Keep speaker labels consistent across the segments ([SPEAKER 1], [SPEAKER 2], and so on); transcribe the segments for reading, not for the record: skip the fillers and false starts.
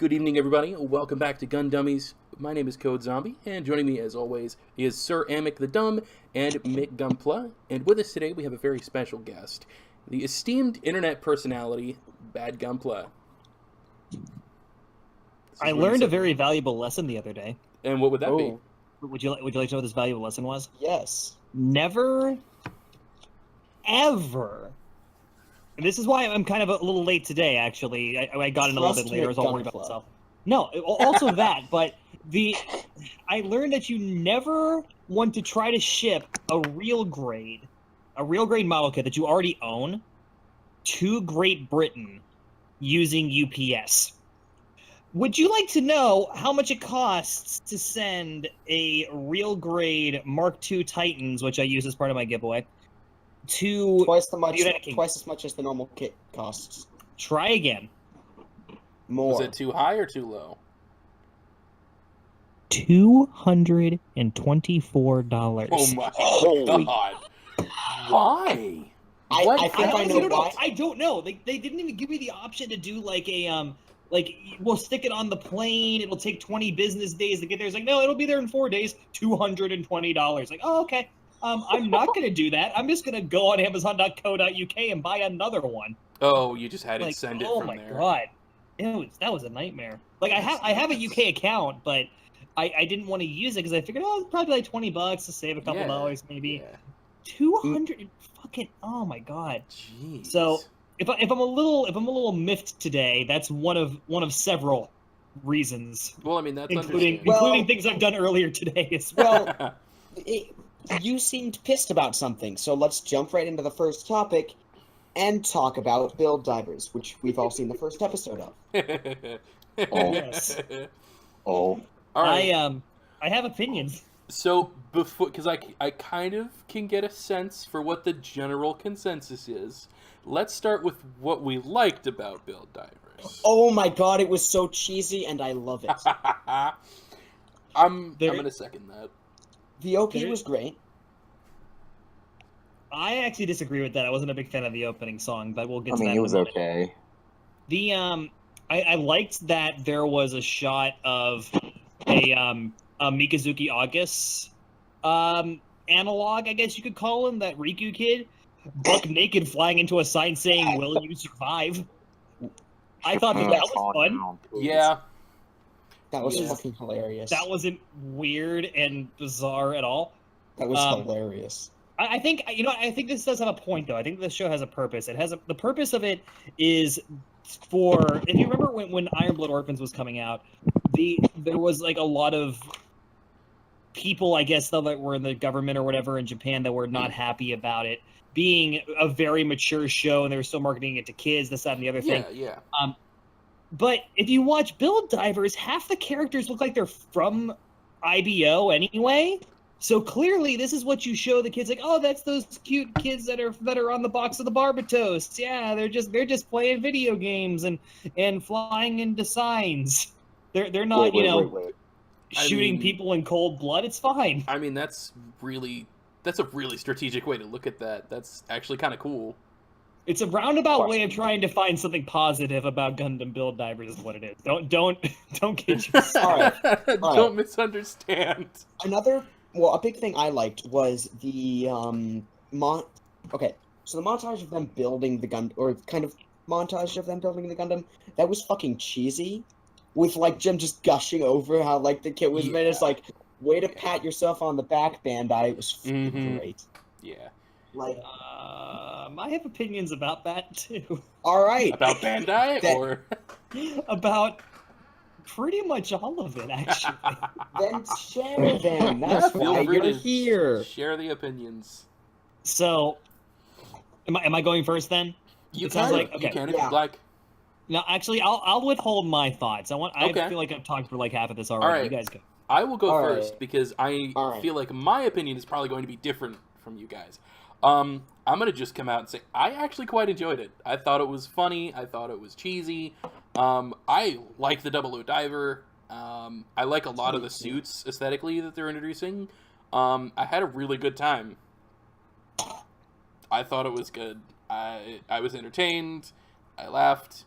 [SPEAKER 1] Good evening, everybody. Welcome back to Gundummies. My name is Code Zombie, and joining me, as always, is Sir Amic the Dumb and BadGunpla. And with us today, we have a very special guest, the esteemed internet personality, BadGunpla.
[SPEAKER 2] I learned a very valuable lesson the other day.
[SPEAKER 1] And what would that be?
[SPEAKER 2] Would you like to know what this valuable lesson was?
[SPEAKER 3] Yes.
[SPEAKER 2] Never, ever. And this is why I'm kind of a little late today, actually. I got in a little bit later. I was all worried about myself. No, also that, but I learned that you never want to try to ship a real grade model kit that you already own to Great Britain using UPS. Would you like to know how much it costs to send a real grade Mark II Titans, which I use as part of my giveaway, to
[SPEAKER 3] twice as much as the normal kit costs?
[SPEAKER 2] Try again.
[SPEAKER 1] More. Was it too high or too low?
[SPEAKER 2] $224.
[SPEAKER 1] Oh my god! Why?
[SPEAKER 3] I think I know why.
[SPEAKER 2] I don't know. They didn't even give me the option to do like a we'll stick it on the plane. It'll take 20 business days to get there. It's like, no, it'll be there in 4 days. $220. Like, oh, okay. I'm not going to do that. I'm just going to go on Amazon.co.uk and buy another one.
[SPEAKER 1] Oh, you just had it send it from there.
[SPEAKER 2] Oh my god, that was a nightmare. Like, I have a UK account, but I didn't want to use it because I figured, it's probably like $20 to save a couple dollars, maybe. Yeah. 200 fucking. Oh my god.
[SPEAKER 1] Jeez.
[SPEAKER 2] So. If I'm a little miffed today, that's one of several reasons.
[SPEAKER 1] Well, I mean, that's
[SPEAKER 2] including things I've done earlier today as
[SPEAKER 3] well. Well, you seemed pissed about something, so let's jump right into the first topic and talk about build divers, which we've all seen the first episode of.
[SPEAKER 2] Oh yes.
[SPEAKER 3] Oh.
[SPEAKER 1] All right.
[SPEAKER 2] I have opinions.
[SPEAKER 1] So before, because I kind of can get a sense for what the general consensus is. Let's start with what we liked about Build Divers.
[SPEAKER 3] Oh my god, it was so cheesy, and I love it.
[SPEAKER 1] I'm gonna second that.
[SPEAKER 3] The OP was great.
[SPEAKER 2] I actually disagree with that. I wasn't a big fan of the opening song, but we'll get to that.
[SPEAKER 4] It was okay.
[SPEAKER 2] The I liked that there was a shot of a Mikazuki August analog, I guess you could call him, that Riku kid. Buck naked flying into a sign saying, "Will you survive?" I thought that was fun.
[SPEAKER 1] Yeah.
[SPEAKER 3] That was fucking hilarious.
[SPEAKER 2] That wasn't weird and bizarre at all.
[SPEAKER 3] That was hilarious.
[SPEAKER 2] I think this does have a point, though. I think this show has a purpose. The purpose of it is for, if you remember when Iron Blood Orphans was coming out, there was like a lot of people, I guess, that were in the government or whatever in Japan that were not happy about it being a very mature show, and they were still marketing it to kids, this, that, and the other thing.
[SPEAKER 1] Yeah.
[SPEAKER 2] But if you watch Build Divers, half the characters look like they're from IBO anyway. So clearly, this is what you show the kids, like, oh, that's those cute kids that are on the box of the Barbatos. Yeah, they're just playing video games and flying into signs. They're not shooting people in cold blood. It's fine.
[SPEAKER 1] I mean, that's a really strategic way to look at that. That's actually kind of cool.
[SPEAKER 2] It's a roundabout way of trying to find something positive about Gundam Build Divers is what it is. Don't kid yourself.
[SPEAKER 3] All right.
[SPEAKER 1] Don't misunderstand.
[SPEAKER 3] A big thing I liked was the Okay, so the montage of them building the Gundam, or kind of montage of them building the Gundam, that was fucking cheesy. With like Jim just gushing over how like the kid was made. It's like, way to pat yourself on the back, Bandai. It was great.
[SPEAKER 1] Yeah.
[SPEAKER 3] Like,
[SPEAKER 2] I have opinions about that too.
[SPEAKER 3] All right.
[SPEAKER 1] About Bandai or
[SPEAKER 2] about pretty much all of it, actually.
[SPEAKER 3] Then share them. That's why you're here.
[SPEAKER 1] Share the opinions.
[SPEAKER 2] So, am I going first then?
[SPEAKER 1] You can if you'd like.
[SPEAKER 2] No, actually, I'll withhold my thoughts. I feel like I've talked for like half of this already.
[SPEAKER 1] All right.
[SPEAKER 2] You guys go.
[SPEAKER 1] I will go first because I feel like my opinion is probably going to be different from you guys. I'm going to just come out and say I actually quite enjoyed it. I thought it was funny. I thought it was cheesy. I like the Double O Diver. I like a lot of the suits aesthetically that they're introducing. I had a really good time. I thought it was good. I was entertained. I laughed.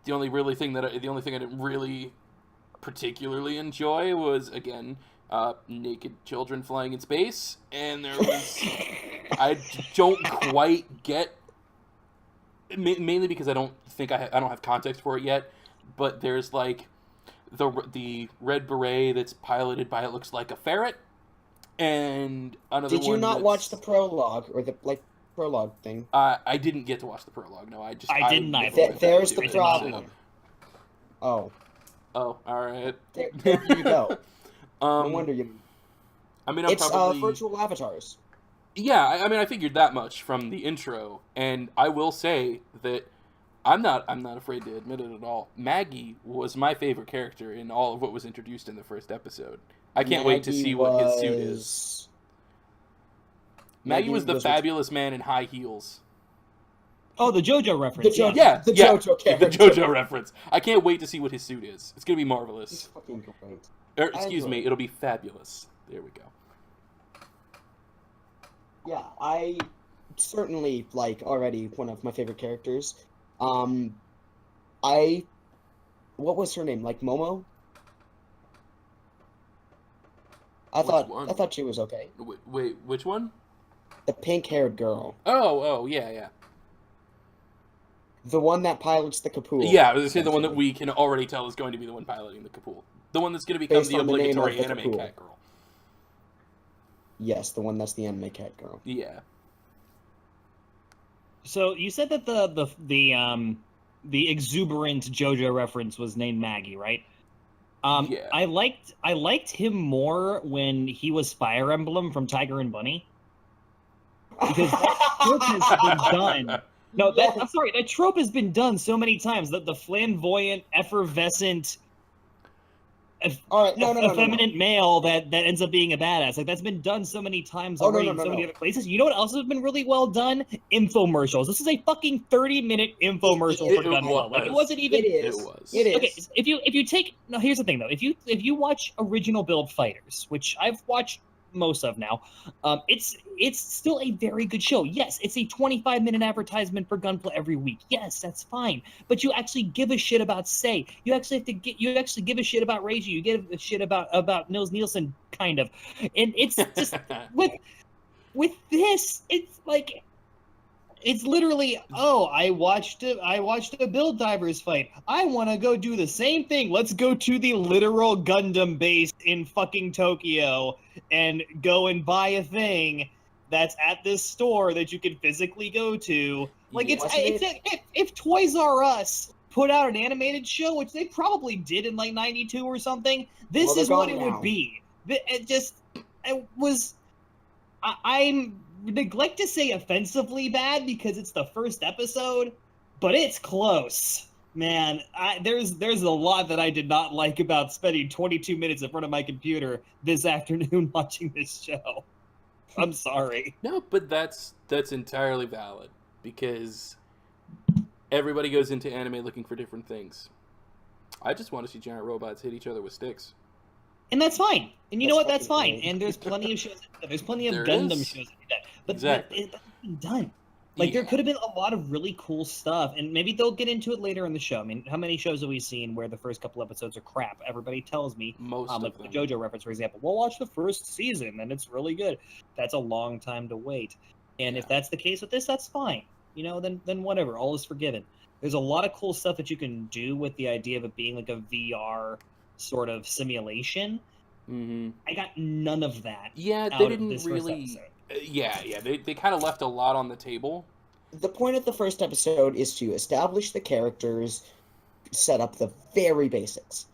[SPEAKER 1] The only thing I didn't really particularly enjoy was, again, naked children flying in space, and there was I don't quite get, mainly because I don't have context for it yet, but there's like the red beret that's piloted by, it looks like a ferret, and another.
[SPEAKER 3] Did you not watch the prologue or the prologue thing?
[SPEAKER 1] I didn't get to watch the prologue. No, I
[SPEAKER 2] didn't either.
[SPEAKER 3] There's the problem. Oh,
[SPEAKER 1] all right.
[SPEAKER 3] There you go. No wonder you.
[SPEAKER 1] I mean,
[SPEAKER 3] It's virtual avatars.
[SPEAKER 1] Yeah, I mean, I figured that much from the intro, and I will say that I'm not afraid to admit it at all. Magee was my favorite character in all of what was introduced in the first episode. I can't wait to see what his suit is. Magee was the fabulous man in high heels.
[SPEAKER 2] Oh, the Jojo reference.
[SPEAKER 3] Jojo character.
[SPEAKER 1] The Jojo reference. I can't wait to see what his suit is. It's gonna be marvelous.
[SPEAKER 3] He's fucking great.
[SPEAKER 1] Excuse me, it'll be fabulous. There we go.
[SPEAKER 3] Yeah, I certainly already one of my favorite characters. What was her name? Momo? I thought she was okay.
[SPEAKER 1] Wait, which one?
[SPEAKER 3] The pink-haired girl.
[SPEAKER 1] Oh, yeah.
[SPEAKER 3] The one that pilots the Kapool.
[SPEAKER 1] Yeah, I was going to say the one that we can already tell is going to be the one piloting the Kapool. The one that's going to become the obligatory anime cat girl.
[SPEAKER 3] Yes, the one that's the anime cat girl.
[SPEAKER 1] Yeah.
[SPEAKER 2] So you said that the exuberant JoJo reference was named Magee, right?
[SPEAKER 1] Yeah.
[SPEAKER 2] I liked him more when he was Fire Emblem from Tiger and Bunny. Because that trope has been done. No, I'm sorry, that trope has been done so many times. That the flamboyant, effervescent, effeminate male that ends up being a badass. That's been done so many times already in so many other places. You know what else has been really well done? Infomercials. This is a fucking 30-minute infomercial for Gunpla. It wasn't even.
[SPEAKER 3] It was. Okay,
[SPEAKER 2] if you take here's the thing though. If you watch original build fighters, which I've watched most of now, it's still a very good show. Yes, it's a 25-minute advertisement for Gunpla every week. Yes, that's fine. But you actually give a shit about Sei. You actually give a shit about Reggie. You give a shit about Nils Nielsen, kind of. And it's just with this, it's like, it's literally, I watched a Build Divers fight. I want to go do the same thing. Let's go to the literal Gundam base in fucking Tokyo and go and buy a thing that's at this store that you can physically go to. Like, if Toys R Us put out an animated show, which they probably did in 92 or something, this is what it would be. I neglect to say offensively bad because it's the first episode, but it's close. Man, there's a lot that I did not like about spending 22 minutes in front of my computer this afternoon watching this show. I'm sorry.
[SPEAKER 1] No, but that's entirely valid because everybody goes into anime looking for different things. I just want to see giant robots hit each other with sticks.
[SPEAKER 2] And that's fine. And you know what? That's fine. And there's plenty of shows. There's plenty of Gundam shows that do that. But
[SPEAKER 1] exactly.
[SPEAKER 2] That's been done. There could have been a lot of really cool stuff, and maybe they'll get into it later in the show. I mean, how many shows have we seen where the first couple episodes are crap? Everybody tells me.
[SPEAKER 1] Most of them.
[SPEAKER 2] The JoJo reference, for example. We'll watch the first season, and it's really good. That's a long time to wait. And if that's the case with this, that's fine. Then whatever. All is forgiven. There's a lot of cool stuff that you can do with the idea of it being like a VR sort of simulation.
[SPEAKER 1] Mm-hmm.
[SPEAKER 2] I got none of that.
[SPEAKER 1] Yeah, they didn't really. Yeah. They kind of left a lot on the table.
[SPEAKER 3] The point of the first episode is to establish the characters, set up the very basics.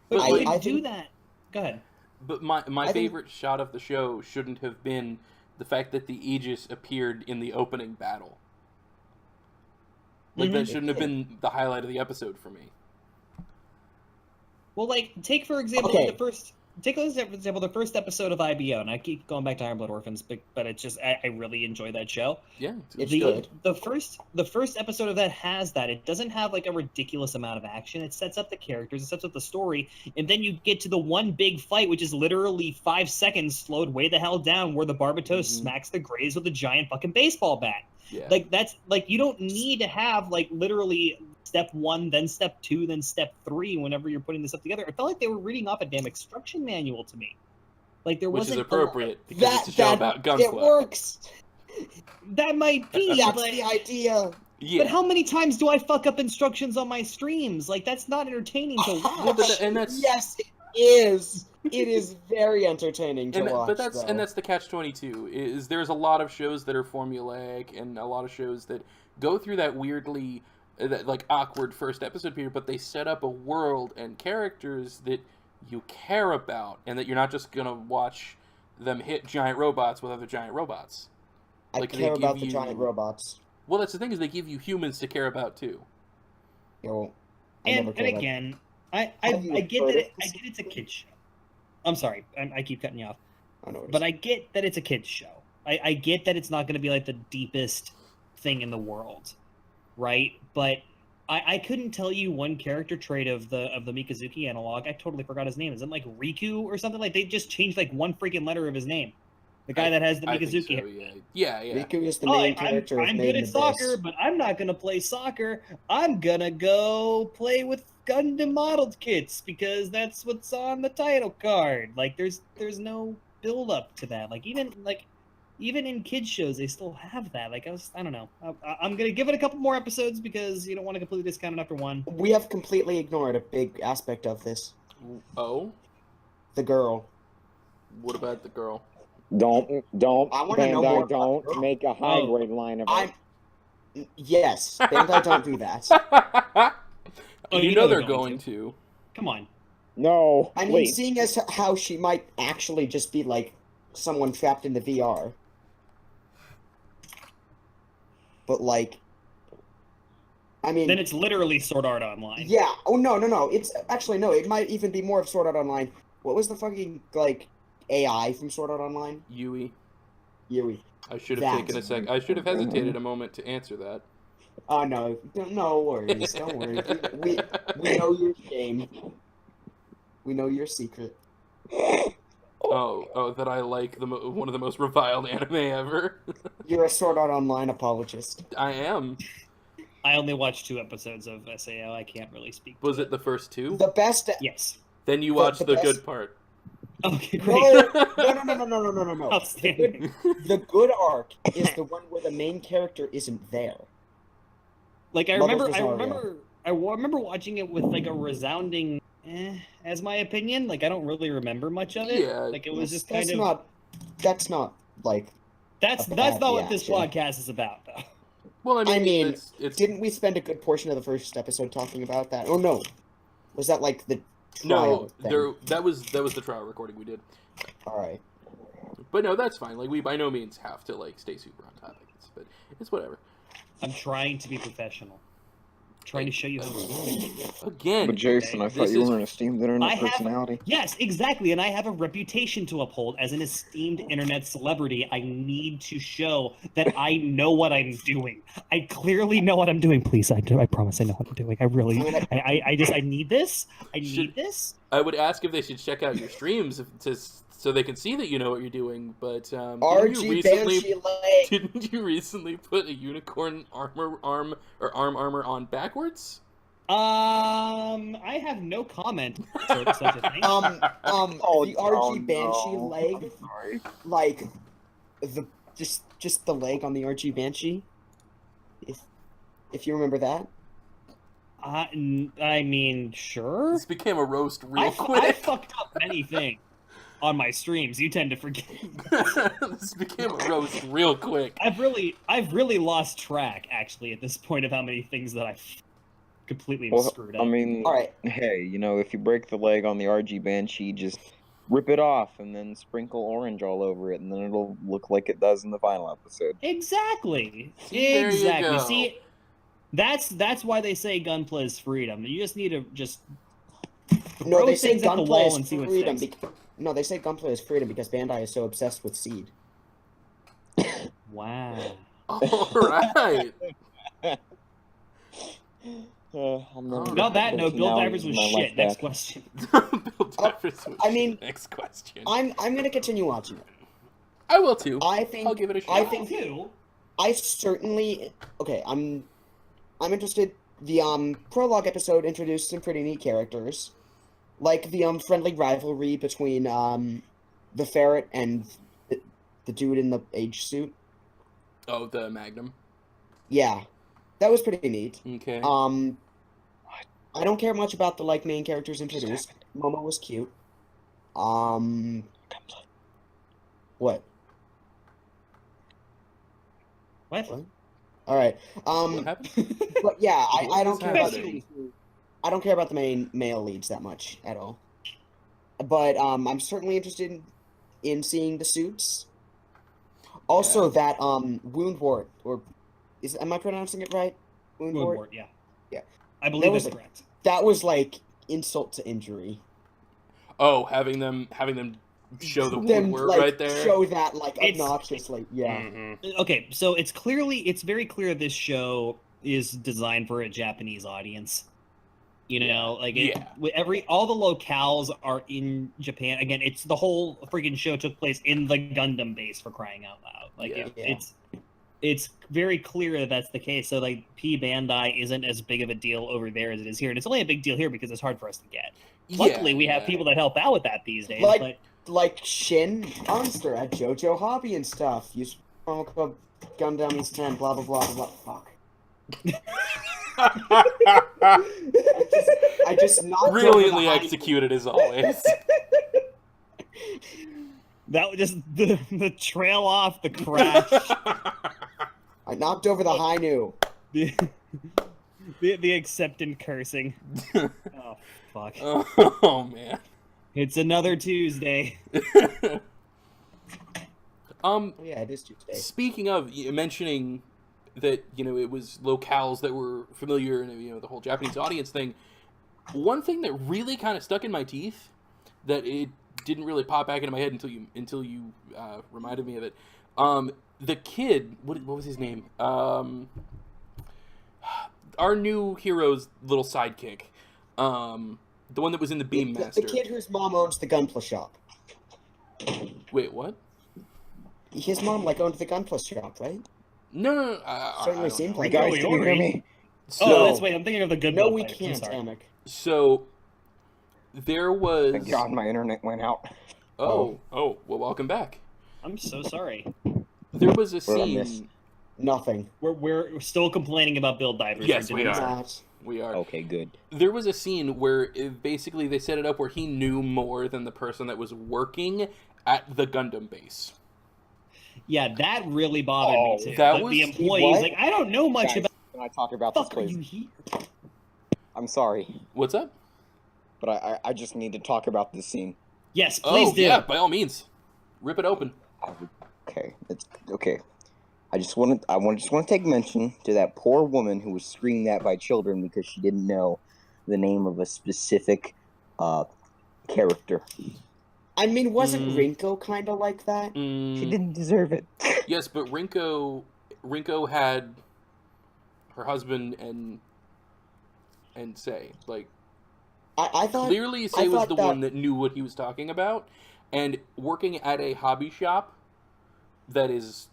[SPEAKER 2] But I do that. Go ahead.
[SPEAKER 1] But my favorite shot of the show shouldn't have been the fact that the Aegis appeared in the opening battle. That shouldn't have been the highlight of the episode for me.
[SPEAKER 2] Well, take for example the first episode of IBO, and I keep going back to Iron Blood Orphans, but it's just I really enjoy that show.
[SPEAKER 1] Yeah,
[SPEAKER 3] it's good.
[SPEAKER 2] The first episode of that has that. It doesn't have a ridiculous amount of action. It sets up the characters, it sets up the story, and then you get to the one big fight, which is literally 5 seconds slowed way the hell down, where the Barbatos smacks the Greys with a giant fucking baseball bat.
[SPEAKER 1] Yeah.
[SPEAKER 2] That's you don't need to have literally step 1, then step 2, then step 3 whenever you're putting this up together. It felt like they were reading off a damn instruction manual to me. Like there wasn't...
[SPEAKER 1] Which is appropriate, because it's a show about Gunpla.
[SPEAKER 3] It works!
[SPEAKER 2] That might be,
[SPEAKER 3] That's the idea!
[SPEAKER 1] Yeah.
[SPEAKER 2] But how many times do I fuck up instructions on my streams? Like, that's not entertaining to watch.
[SPEAKER 3] Yes, it is! It is very entertaining to watch,
[SPEAKER 1] but that's the catch-22, is there's a lot of shows that are formulaic, and a lot of shows that go through that weirdly, like, awkward first episode period, but they set up a world and characters that you care about, and that you're not just gonna watch them hit giant robots with other giant robots.
[SPEAKER 3] I care about the giant robots.
[SPEAKER 1] Well, that's the thing, is they give you humans to care about, too.
[SPEAKER 2] And again, I get that it's a kid's show. I'm sorry, I keep cutting you off. But I get that it's a kid's show. I get that it's not going to be like the deepest thing in the world, right? But I couldn't tell you one character trait of the Mikazuki analog. I totally forgot his name. Is it like Riku or something? Like they just changed like one freaking letter of his name. The guy that has the Mikazuki.
[SPEAKER 1] So, yeah.
[SPEAKER 3] Riku is the main character.
[SPEAKER 2] I'm good at soccer, but I'm not gonna play soccer. I'm gonna go play with Gundam modeled kits because that's what's on the title card. Like there's no build up to that. Like even in kids shows they still have that. Like I don't know. I'm gonna give it a couple more episodes because you don't want to completely discount it after one.
[SPEAKER 3] We have completely ignored a big aspect of this.
[SPEAKER 1] Oh?
[SPEAKER 3] The girl.
[SPEAKER 1] What about the girl?
[SPEAKER 4] Don't Bandai
[SPEAKER 3] don't
[SPEAKER 4] make a high grade line of it.
[SPEAKER 3] Yes, Bandai don't do that.
[SPEAKER 1] You know they're going to.
[SPEAKER 2] Come on.
[SPEAKER 4] No.
[SPEAKER 3] I mean, seeing as how she might actually just be like someone trapped in the VR. But like, I mean,
[SPEAKER 2] then it's literally Sword Art Online.
[SPEAKER 3] Yeah. Oh no. It's actually no. It might even be more of Sword Art Online. What was the fucking like AI from Sword Art Online?
[SPEAKER 1] Yui.
[SPEAKER 3] I
[SPEAKER 1] should have taken a sec. I should have hesitated a moment to answer that.
[SPEAKER 3] Oh no worries. Don't worry. We know your game. We know your secret.
[SPEAKER 1] Oh, that I like one of the most reviled anime ever.
[SPEAKER 3] You're a Sword Art Online apologist.
[SPEAKER 1] I am.
[SPEAKER 2] I only watched 2 episodes of SAO. I can't really speak.
[SPEAKER 1] Was it the first 2?
[SPEAKER 3] The best.
[SPEAKER 2] Yes.
[SPEAKER 1] Then you watched the good part.
[SPEAKER 2] Okay, great.
[SPEAKER 3] No.
[SPEAKER 2] Outstanding.
[SPEAKER 3] The good arc is the one where the main character isn't there.
[SPEAKER 2] Like I remember watching it with like a resounding as my opinion. Like I don't really remember much of it.
[SPEAKER 1] Yeah,
[SPEAKER 2] like it was just kind of
[SPEAKER 3] that's not like
[SPEAKER 2] that's not what this podcast is about though.
[SPEAKER 1] Well, I mean it's...
[SPEAKER 3] didn't we spend a good portion of the first episode talking about that? Oh no. Was that like the trial thing?
[SPEAKER 1] That was the trial recording we did.
[SPEAKER 3] All right.
[SPEAKER 1] But no, that's fine. Like we by no means have to like stay super on topic. But it's whatever.
[SPEAKER 2] I'm trying to be professional. Trying to show you how.
[SPEAKER 1] Again.
[SPEAKER 4] But Jason, I thought you were an esteemed internet personality.
[SPEAKER 2] Yes, exactly, and I have a reputation to uphold as an esteemed internet celebrity. I need to show that I know what I'm doing. I clearly know what I'm doing. Please, I promise I know what I'm doing. I really, I need this. I need this.
[SPEAKER 1] I would ask if they should check out your streams so they can see that you know what you're doing, but didn't you recently put a unicorn armor on backwards?
[SPEAKER 2] I have no comment for such a thing.
[SPEAKER 3] The RG Banshee leg, like the just the leg on the RG Banshee. If you remember that.
[SPEAKER 2] I mean, sure.
[SPEAKER 1] This became a roast real quick.
[SPEAKER 2] I fucked up many things on my streams. You tend to forget.
[SPEAKER 1] This became a roast real quick.
[SPEAKER 2] I've really lost track, actually, at this point of how many things that I've completely screwed up.
[SPEAKER 4] I mean, all right. Hey, if you break the leg on the RG Banshee, just rip it off and then sprinkle orange all over it, and then it'll look like it does in the final episode.
[SPEAKER 2] Exactly.
[SPEAKER 1] There
[SPEAKER 2] exactly.
[SPEAKER 1] You go.
[SPEAKER 2] See, that's why they say Gunpla is freedom. You just need to just
[SPEAKER 3] throw
[SPEAKER 2] they say
[SPEAKER 3] things at the wall and
[SPEAKER 2] see what
[SPEAKER 3] freedom.
[SPEAKER 2] sticks.
[SPEAKER 3] No, they say Gunpla is freedom because Bandai is so obsessed with Seed.
[SPEAKER 2] Wow.
[SPEAKER 1] All right.
[SPEAKER 2] On that note, Bill Divers was shit. Next question.
[SPEAKER 1] Bill Divers was shit. Next question.
[SPEAKER 3] I'm gonna continue watching it.
[SPEAKER 1] I will too.
[SPEAKER 3] I'll give it a shot.
[SPEAKER 2] too.
[SPEAKER 3] I certainly I'm interested the prologue episode introduced some pretty neat characters, like the friendly rivalry between the ferret and the dude in the Age suit.
[SPEAKER 1] Oh, the Magnum.
[SPEAKER 3] Yeah, that was pretty neat.
[SPEAKER 1] Okay.
[SPEAKER 3] I don't care much about the main characters introduced. Momo was cute. What?
[SPEAKER 2] What?
[SPEAKER 3] All right.
[SPEAKER 1] What happened?
[SPEAKER 3] But yeah, I don't care about
[SPEAKER 1] happening?
[SPEAKER 3] I don't care about the main male leads that much at all. But I'm certainly interested in seeing the suits. Also, that Woundwort, or am I pronouncing it right?
[SPEAKER 2] Woundwort, yeah.
[SPEAKER 3] Yeah.
[SPEAKER 2] I believe that's correct.
[SPEAKER 3] That was like insult to injury.
[SPEAKER 1] Oh, having them show the Woundwort right there.
[SPEAKER 3] Show that obnoxiously. Yeah.
[SPEAKER 1] Mm-hmm.
[SPEAKER 2] Okay, so it's very clear this show is designed for a Japanese audience. You know, all the locales are in Japan. Again, it's the whole freaking show took place in the Gundam base, for crying out loud. It's very clear that that's the case. So P Bandai isn't as big of a deal over there as it is here, and it's only a big deal here because it's hard for us to get. Luckily, we have people that help out with that these days.
[SPEAKER 3] Like Shin Monster at Jojo Hobby and stuff. Use promo code Gundummies 10. Blah blah blah blah. Fuck. I just knocked
[SPEAKER 1] brilliantly executed as always.
[SPEAKER 2] That was just the trail off, the crash.
[SPEAKER 3] I knocked over the Hainu.
[SPEAKER 2] The acceptant cursing. Oh fuck.
[SPEAKER 1] Oh man.
[SPEAKER 2] It's another Tuesday.
[SPEAKER 3] Yeah, it is Tuesday.
[SPEAKER 1] Speaking of mentioning that, it was locales that were familiar and, the whole Japanese audience thing. One thing that really kind of stuck in my teeth that it didn't really pop back into my head until you reminded me of it. The kid, what was his name? Our new hero's little sidekick. The one that was in the Beammaster.
[SPEAKER 3] The kid whose mom owns the Gunpla shop.
[SPEAKER 1] Wait, what?
[SPEAKER 3] His mom owned the Gunpla shop, right?
[SPEAKER 1] No.
[SPEAKER 3] Certainly seemed like.
[SPEAKER 4] Guys, can you hear me?
[SPEAKER 2] That's wait. I'm thinking of the good.
[SPEAKER 3] No, we can't, Amic.
[SPEAKER 1] So there was.
[SPEAKER 4] Thank God, my internet went out.
[SPEAKER 1] Oh. Well, welcome back.
[SPEAKER 2] I'm so sorry.
[SPEAKER 1] There was a scene.
[SPEAKER 3] Nothing.
[SPEAKER 2] We're still complaining about build divers.
[SPEAKER 1] Yes, we are. We are.
[SPEAKER 4] Okay, good.
[SPEAKER 1] There was a scene where basically they set it up where he knew more than the person that was working at the Gundam base.
[SPEAKER 2] Yeah, that really bothered me too. The employee's I don't know much about.
[SPEAKER 4] Can I talk about this, please?
[SPEAKER 2] Are you here?
[SPEAKER 4] I'm sorry.
[SPEAKER 1] What's up?
[SPEAKER 4] But I just need to talk about this scene.
[SPEAKER 2] Yes, please do.
[SPEAKER 1] Yeah, by all means, rip it open.
[SPEAKER 4] Okay, it's okay. I just want to take mention to that poor woman who was screamed at by children because she didn't know the name of a specific character.
[SPEAKER 3] I mean, wasn't Rinko kind of like that?
[SPEAKER 4] She didn't deserve it.
[SPEAKER 1] Yes, but Rinko had her husband and Sei.
[SPEAKER 3] I thought
[SPEAKER 1] clearly Sei was the one that knew what he was talking about, and working at a hobby shop that is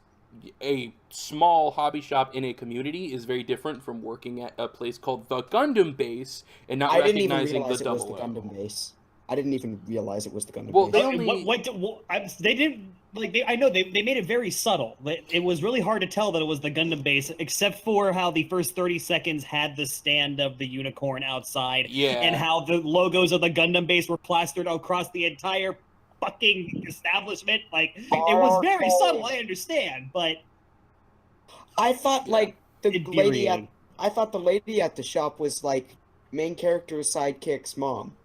[SPEAKER 1] a small hobby shop in a community is very different from working at a place called the Gundam base and not recognizing the double.
[SPEAKER 3] The Gundam base. I didn't even realize it was the Gundam
[SPEAKER 1] base.
[SPEAKER 3] They
[SPEAKER 2] only they didn't I know they made it very subtle. It was really hard to tell that it was the Gundam base, except for how the first 30 seconds had the stand of the unicorn outside, and how the logos of the Gundam base were plastered across the entire fucking establishment. It was very subtle. I understand, but
[SPEAKER 3] I thought the lady at the shop was main character's sidekick's mom.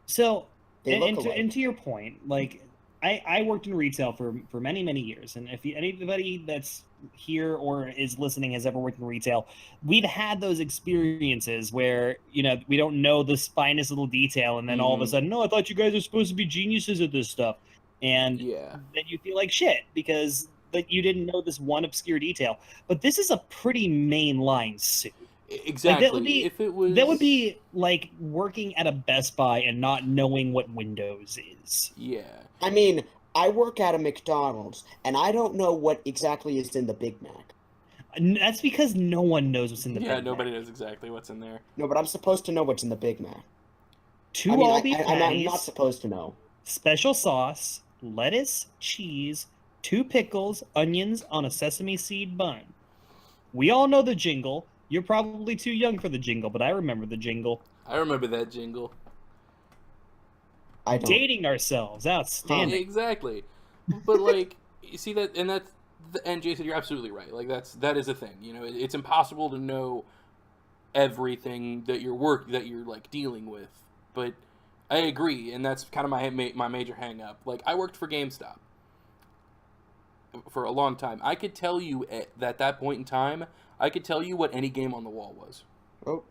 [SPEAKER 2] So, and to your point, I worked in retail for many, many years, and if anybody that's here or is listening has ever worked in retail, we've had those experiences where, we don't know the finest little detail, and then all of a sudden, no, I thought you guys are supposed to be geniuses at this stuff, and then you feel like shit because you didn't know this one obscure detail. But this is a pretty mainline suit.
[SPEAKER 1] Exactly.
[SPEAKER 2] That would be like working at a Best Buy and not knowing what Windows is.
[SPEAKER 1] Yeah.
[SPEAKER 3] I mean, I work at a McDonald's, and I don't know what exactly is in the Big Mac.
[SPEAKER 2] That's because no one knows what's in the Big Mac.
[SPEAKER 1] Nobody knows exactly what's in there.
[SPEAKER 3] No, but I'm supposed to know what's in the Big Mac.
[SPEAKER 2] Two all-beef patties,
[SPEAKER 3] I'm not supposed to know.
[SPEAKER 2] special sauce, lettuce, cheese, 2 pickles, onions on a sesame seed bun. We all know the jingle. You're probably too young for the jingle, but I remember the jingle.
[SPEAKER 1] I remember that jingle.
[SPEAKER 3] I don't.
[SPEAKER 2] Dating ourselves, outstanding.
[SPEAKER 1] Exactly. But like, you see that, and Jason, you're absolutely right. Like that is a thing. You know, it's impossible to know everything that you're like dealing with. But I agree, and that's kind of my major hang up. Like, I worked for GameStop for a long time. I could tell you at that point in time, I could tell you what any game on the wall was.
[SPEAKER 3] Oh,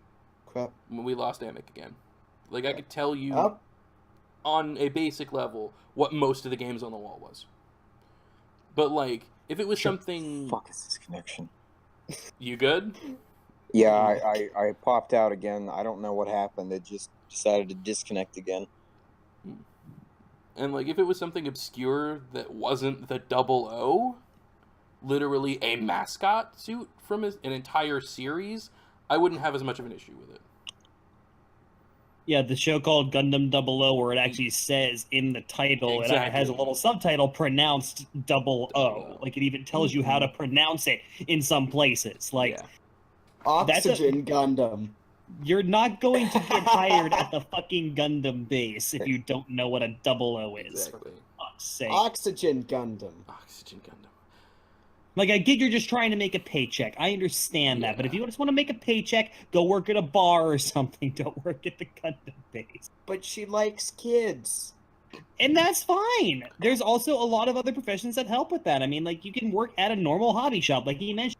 [SPEAKER 3] crap.
[SPEAKER 1] When we lost Amic again. Like, I could tell you on a basic level what most of the games on the wall was. But, like, if it was something...
[SPEAKER 4] Fuck is this connection?
[SPEAKER 1] You good?
[SPEAKER 4] Yeah, I popped out again. I don't know what happened. It just decided to disconnect again.
[SPEAKER 1] And, like, if it was something obscure that wasn't the 00, literally a mascot suit from an entire series, I wouldn't have as much of an issue with it.
[SPEAKER 2] Yeah, the show called Gundam 00, where it actually says in the title,
[SPEAKER 1] Exactly.
[SPEAKER 2] it has a little subtitle pronounced 00. Like, it even tells you how to pronounce it in some places. Like,
[SPEAKER 3] Oxygen Gundam.
[SPEAKER 2] You're not going to get hired at the fucking Gundam base if you don't know what a 00 is.
[SPEAKER 1] Exactly.
[SPEAKER 2] For fuck's sake.
[SPEAKER 3] Oxygen Gundam.
[SPEAKER 1] Oxygen Gundam.
[SPEAKER 2] Like, I get you're just trying to make a paycheck. I understand that. But if you just want to make a paycheck, go work at a bar or something. Don't work at the Gundam base.
[SPEAKER 3] But she likes kids.
[SPEAKER 2] And that's fine. There's also a lot of other professions that help with that. I mean, like, you can work at a normal hobby shop, like you mentioned,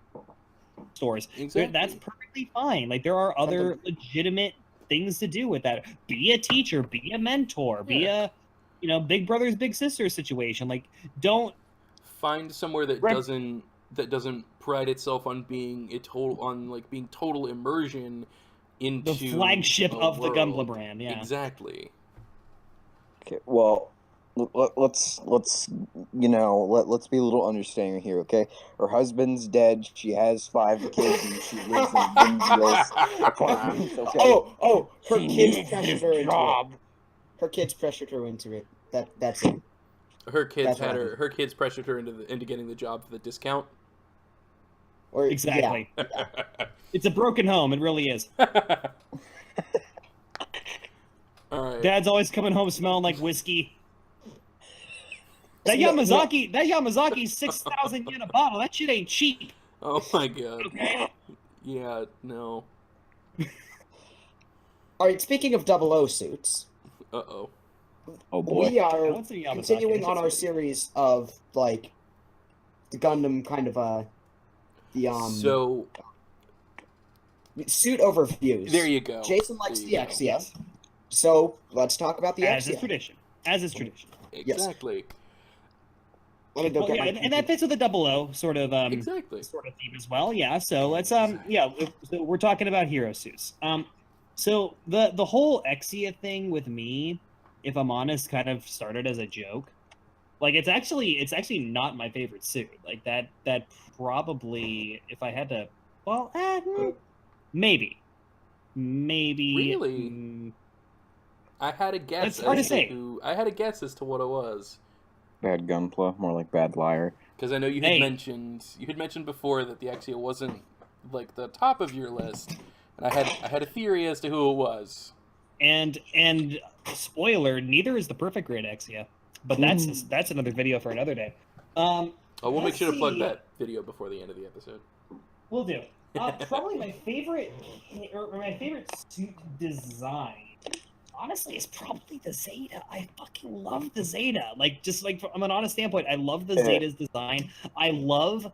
[SPEAKER 2] stores.
[SPEAKER 1] Exactly.
[SPEAKER 2] That's perfectly fine. Like, there are other legitimate things to do with that. Be a teacher, be a mentor, be a, big brothers, big sisters situation. Like, don't
[SPEAKER 1] find somewhere that doesn't pride itself on being being total immersion into
[SPEAKER 2] the flagship of the
[SPEAKER 1] world.
[SPEAKER 2] Gunpla brand. Yeah,
[SPEAKER 1] exactly.
[SPEAKER 4] Okay, well, let's be a little understanding here, okay? Her husband's dead. She has 5 kids, and she lives in Vinzio's apartment. Okay?
[SPEAKER 3] Oh, her kids pressured her into it. Her kids pressured her into it. That's it.
[SPEAKER 1] Her kids pressured her into getting the job for the discount.
[SPEAKER 3] Or
[SPEAKER 2] exactly.
[SPEAKER 3] Yeah.
[SPEAKER 2] It's a broken home. It really is.
[SPEAKER 1] All right.
[SPEAKER 2] Dad's always coming home smelling like whiskey. That Yamazaki's 6,000 yen a bottle. That shit ain't cheap.
[SPEAKER 1] Oh my god.
[SPEAKER 2] Okay.
[SPEAKER 1] Yeah, no.
[SPEAKER 3] Alright, speaking of 00 suits.
[SPEAKER 1] Uh-oh.
[SPEAKER 4] Oh boy.
[SPEAKER 3] We are continuing on our series of, like, the Gundam kind of,
[SPEAKER 1] So...
[SPEAKER 3] suit overviews.
[SPEAKER 1] There you go.
[SPEAKER 3] Jason likes the Exia. So, let's talk about the Exia.
[SPEAKER 2] As is tradition.
[SPEAKER 1] Exactly.
[SPEAKER 2] And that fits with the 00 sort of
[SPEAKER 1] exactly
[SPEAKER 2] sort of theme as well. Yeah. So let's so we're talking about hero suits. So the whole Exia thing with me, if I'm honest, kind of started as a joke. Like, it's actually not my favorite suit. Like, that probably, if I had to, maybe.
[SPEAKER 1] Really? I had a guess.
[SPEAKER 2] It's hard to say.
[SPEAKER 1] I had a guess as to what it was.
[SPEAKER 4] BadGunpla, more like Bad Liar.
[SPEAKER 1] Because I know you had mentioned before that the Exia wasn't like the top of your list, and I had a theory as to who it was.
[SPEAKER 2] And spoiler, neither is the perfect grade Exia, but that's another video for another day.
[SPEAKER 1] We'll make sure to plug that video before the end of the episode.
[SPEAKER 2] We'll do. Probably my favorite suit design, honestly, is probably the Zeta. I fucking love the Zeta. Like, just like from an honest standpoint, I love the Zeta's design. I love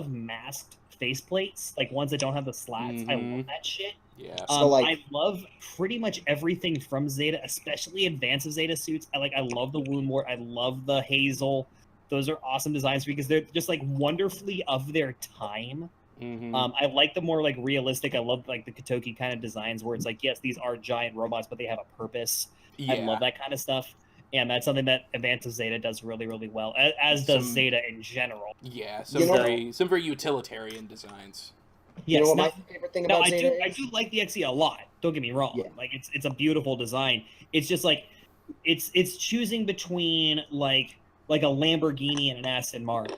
[SPEAKER 2] masked faceplates, like ones that don't have the slats. I love that shit.
[SPEAKER 1] Yeah.
[SPEAKER 2] I love pretty much everything from Zeta, especially advanced Zeta suits. I love the wound wart. I love the Hazel. Those are awesome designs because they're just like wonderfully of their time. I like the more like realistic. I love like the Kotoki kind of designs where it's like, yes, these are giant robots, but they have a purpose.
[SPEAKER 1] Yeah.
[SPEAKER 2] I love that kind of stuff. and that's something that Advance of Zeta does really, really well, as does Zeta in general.
[SPEAKER 1] Yeah, some very utilitarian designs.
[SPEAKER 3] You know what my favorite thing about Zeta is?
[SPEAKER 2] I do like the XE a lot. Don't get me wrong. Yeah. Like it's a beautiful design. It's just like it's choosing between like a Lamborghini and an Aston Martin,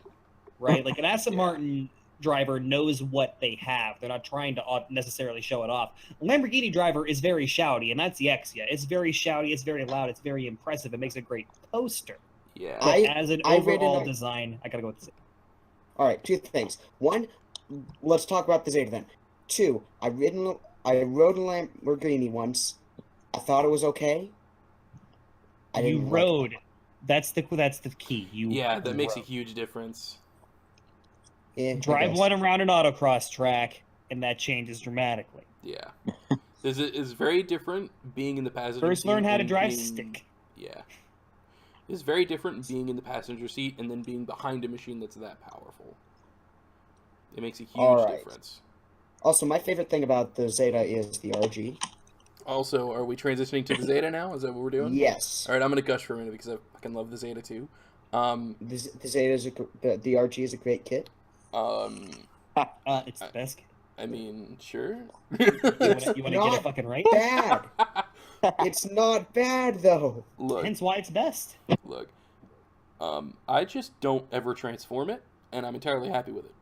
[SPEAKER 2] right? Like an Aston Martin driver knows what they have. They're not trying to necessarily show it off. A Lamborghini driver is very shouty, and that's the Exia. It's very shouty. It's very loud. It's very impressive. It makes a great poster.
[SPEAKER 1] Yeah.
[SPEAKER 2] But as an overall design, I gotta go with the Zeta.
[SPEAKER 3] All right, two things. One, let's talk about the Zeta then. Two, I rode a Lamborghini once. I thought it was okay.
[SPEAKER 2] You rode. That's the key.
[SPEAKER 1] That makes a huge difference.
[SPEAKER 3] Yeah,
[SPEAKER 2] drive one around an autocross track, and that changes dramatically.
[SPEAKER 1] Yeah. It's very different being in the passenger seat.
[SPEAKER 2] First learn how to drive stick.
[SPEAKER 1] Yeah. It's very different being in the passenger seat and then being behind a machine that's that powerful. It makes a huge difference. Also,
[SPEAKER 3] my favorite thing about the Zeta is the RG.
[SPEAKER 1] Also, are we transitioning to the Zeta now? Is that what we're doing?
[SPEAKER 3] Yes.
[SPEAKER 1] All right, I'm going to gush for a minute because I fucking love the Zeta too.
[SPEAKER 3] The Zeta is the RG is a great kit.
[SPEAKER 2] It's the best kit.
[SPEAKER 1] I mean, sure.
[SPEAKER 2] You want to get it fucking right?
[SPEAKER 3] Bad. It's not bad though.
[SPEAKER 1] Look,
[SPEAKER 2] hence why it's best.
[SPEAKER 1] Look, I just don't ever transform it, and I'm entirely happy with it.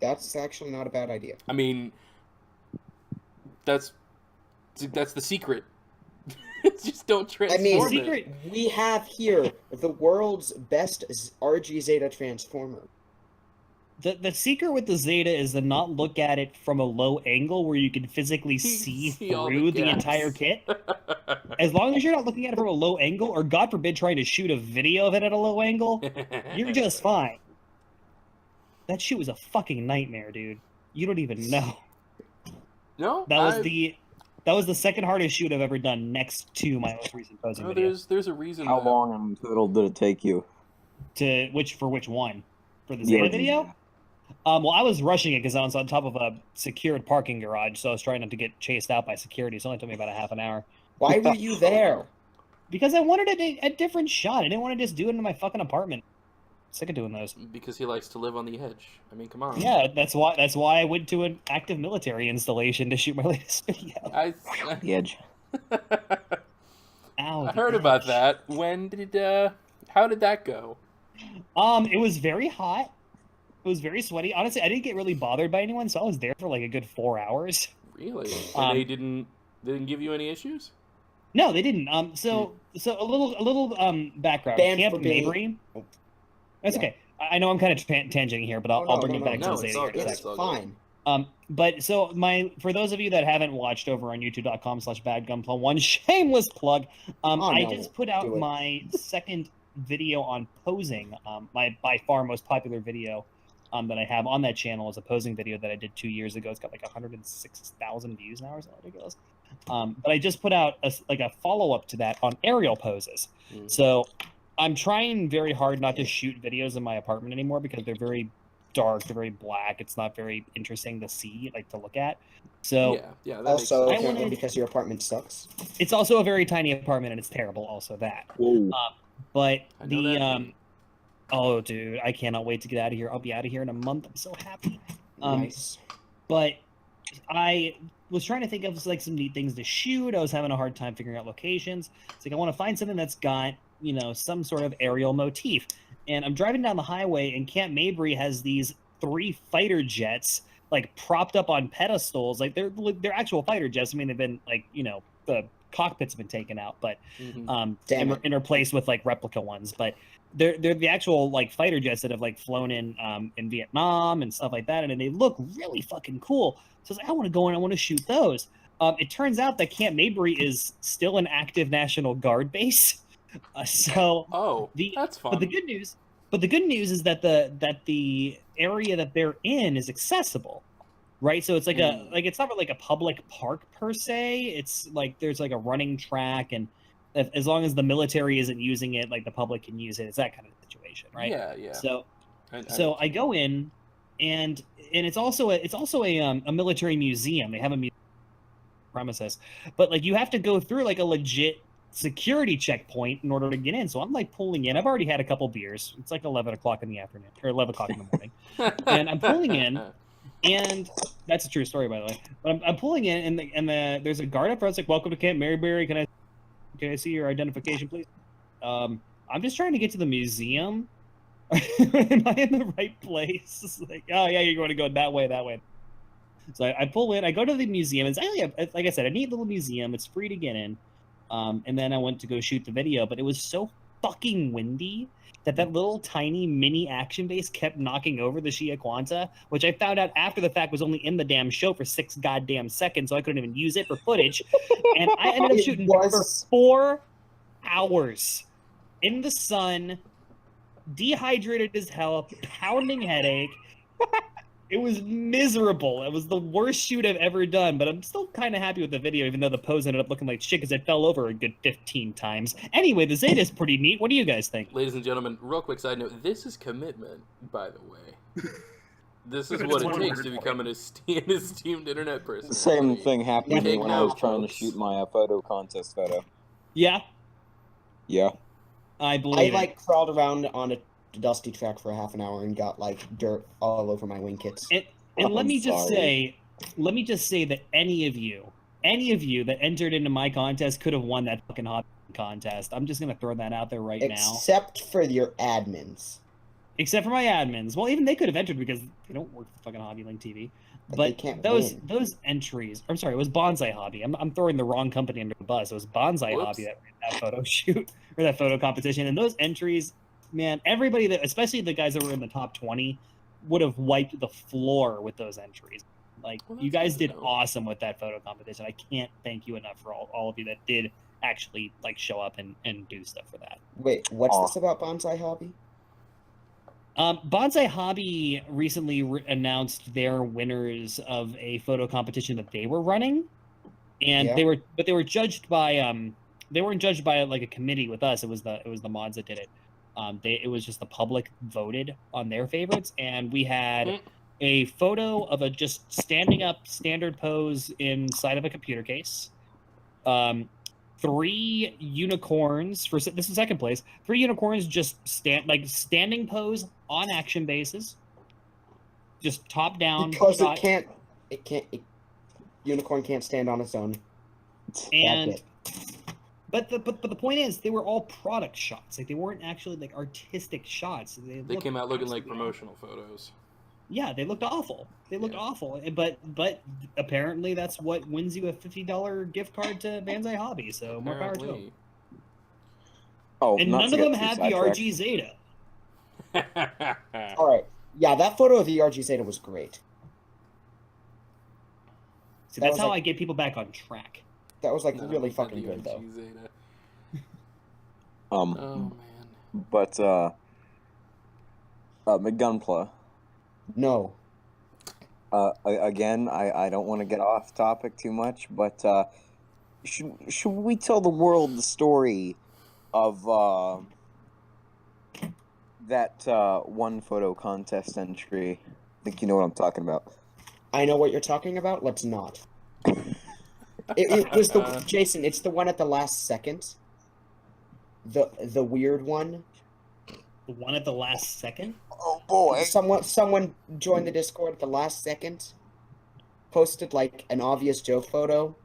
[SPEAKER 3] That's actually not a bad idea.
[SPEAKER 1] I mean, that's the secret. Just don't transform it.
[SPEAKER 3] We have here the world's best RG Zeta transformer.
[SPEAKER 2] The secret with the Zeta is to not look at it from a low angle where you can physically see through the entire kit. As long as you're not looking at it from a low angle, or God forbid trying to shoot a video of it at a low angle, you're just fine. That shoot was a fucking nightmare, dude. You don't even know.
[SPEAKER 1] No,
[SPEAKER 2] that was the second hardest shoot I've ever done, next to my most recent posing video.
[SPEAKER 1] There's a reason.
[SPEAKER 4] How long in total did it take you?
[SPEAKER 2] For which one? For the Zeta video? Well, I was rushing it because I was on top of a secured parking garage, so I was trying not to get chased out by security. So it only took me about a half an hour.
[SPEAKER 3] Why were you there?
[SPEAKER 2] Because I wanted a different shot. I didn't want to just do it in my fucking apartment. Sick of doing those.
[SPEAKER 1] Because he likes to live on the edge. I mean, come on.
[SPEAKER 2] Yeah, that's why I went to an active military installation to shoot my latest video.
[SPEAKER 4] The edge.
[SPEAKER 2] Ow,
[SPEAKER 1] I heard about that. How did that go?
[SPEAKER 2] It was very hot. It was very sweaty. Honestly, I didn't get really bothered by anyone, so I was there for like a good 4 hours.
[SPEAKER 1] Really? And they didn't give you any issues?
[SPEAKER 2] No, they didn't. So a little background. Camp Mabry. That's okay. I know I'm kind of tangenting here, but I'll bring it back to the Zeta.
[SPEAKER 3] It's fine.
[SPEAKER 2] But so for those of you that haven't watched over on youtube.com/BadGunpla, one shameless plug. I just put out my second video on posing. My by far most popular video that I have on that channel is a posing video that I did 2 years ago. It's got like 106,000 views now, or something ridiculous. But I just put out a follow-up to that on aerial poses. So I'm trying very hard not to shoot videos in my apartment anymore because they're very dark, they're very black. It's not very interesting to see, like to look at. So
[SPEAKER 1] that
[SPEAKER 3] also because your apartment sucks.
[SPEAKER 2] It's also a very tiny apartment and it's terrible. Also that. But oh dude, I cannot wait to get out of here. I'll be out of here in a month. I'm so happy.
[SPEAKER 3] Nice.
[SPEAKER 2] But I was trying to think of like some neat things to shoot. I was having a hard time figuring out locations. It's like I want to find something that's got, you know, some sort of aerial motif. And I'm driving down the highway, and Camp Mabry has these 3 fighter jets like propped up on pedestals. Like they're actual fighter jets. I mean, they've been like, you know, the cockpits have been taken out, but and replaced with like replica ones. But they're the actual like fighter jets that have like flown in Vietnam and stuff like that, and they look really fucking cool. So I was like, I want to go in, I want to shoot those. It turns out that Camp Mabry is still an active National Guard base. That's fun. But the good news is that the area that they're in is accessible, right? So it's like it's not like a public park per se. It's like there's like a running track, and as long as the military isn't using it, like the public can use it. It's that kind of situation, right?
[SPEAKER 1] Yeah.
[SPEAKER 2] So I go in, and it's also a military museum. They have a museum premises, but like you have to go through like a legit security checkpoint in order to get in. So I'm like pulling in. I've already had a couple beers. It's like 11 o'clock in the afternoon or 11 o'clock in the morning. And I'm pulling in, and that's a true story, by the way. But I'm pulling in, and there's a guard up front. It's like, welcome to Camp Maryberry. Can I see your identification, please? I'm just trying to get to the museum. Am I in the right place? It's like, oh yeah, you're going to go that way. So I pull in. I go to the museum. It's like I said, a neat little museum. It's free to get in. And then I went to go shoot the video, but it was so fucking windy that little tiny mini action base kept knocking over the Shia Kwanzaa, which I found out after the fact was only in the damn show for 6 goddamn seconds, so I couldn't even use it for footage. And I ended up shooting for 4 hours in the sun, dehydrated as hell, pounding headache. It was miserable. It was the worst shoot I've ever done, but I'm still kind of happy with the video, even though the pose ended up looking like shit because it fell over a good 15 times. Anyway, the Zeta is pretty neat. What do you guys think?
[SPEAKER 1] Ladies and gentlemen, real quick side note, this is commitment, by the way. This is what it takes to become an esteemed internet person.
[SPEAKER 4] The same thing happened to me when I was trying to shoot my photo contest photo.
[SPEAKER 2] Yeah?
[SPEAKER 4] Yeah.
[SPEAKER 2] I believe
[SPEAKER 3] I crawled around on a dusty track for half an hour and got dirt all over my wing kits.
[SPEAKER 2] And let me just say that any of you that entered into my contest could have won that fucking hobby contest. I'm just gonna throw that out there now.
[SPEAKER 3] Except for your admins.
[SPEAKER 2] Except for my admins. Well, even they could have entered because they don't work for fucking Hobby Link TV. But those entries. I'm sorry, it was Bonsai Hobby. I'm throwing the wrong company under the bus. It was Bonsai Hobby that ran that photo shoot or that photo competition. And those entries. Man, everybody that, especially the guys that were in the top 20, would have wiped the floor with those entries. Like, you guys did awesome with that photo competition. I can't thank you enough for all of you that did actually show up and do stuff for that.
[SPEAKER 3] Wait, what's this about Bonsai Hobby?
[SPEAKER 2] Bonsai Hobby recently announced their winners of a photo competition that they were running, and they were judged by they weren't judged by a committee with us. It was the mods that did it. It was just the public voted on their favorites, and we had a photo of a just standing up standard pose inside of a computer case. 3 unicorns this is second place. 3 unicorns just standing pose on action bases, just top down.
[SPEAKER 3] Because unicorn can't stand on its own.
[SPEAKER 2] And But the point is, they were all product shots. They weren't actually artistic shots.
[SPEAKER 1] They came out looking like promotional photos.
[SPEAKER 2] Yeah, they looked awful. They looked awful. But apparently that's what wins you a $50 gift card to Banzai Hobby. So more power to them.
[SPEAKER 4] Oh,
[SPEAKER 2] and none of them had the RG Zeta.
[SPEAKER 3] All right. Yeah, that photo of the RG Zeta was great.
[SPEAKER 2] See, that's how I get people back on track.
[SPEAKER 3] That was really fucking good though.
[SPEAKER 1] Oh man.
[SPEAKER 4] But McGunpla.
[SPEAKER 3] No.
[SPEAKER 4] Again, I don't want to get off topic too much, but should we tell the world the story of that one photo contest entry? I think you know what I'm talking about.
[SPEAKER 3] I know what you're talking about. Let's not. It was Jason. It's the one at the last second. The weird one.
[SPEAKER 2] The one at the last second.
[SPEAKER 4] Oh boy!
[SPEAKER 3] Someone joined the Discord at the last second. Posted an obvious joke photo.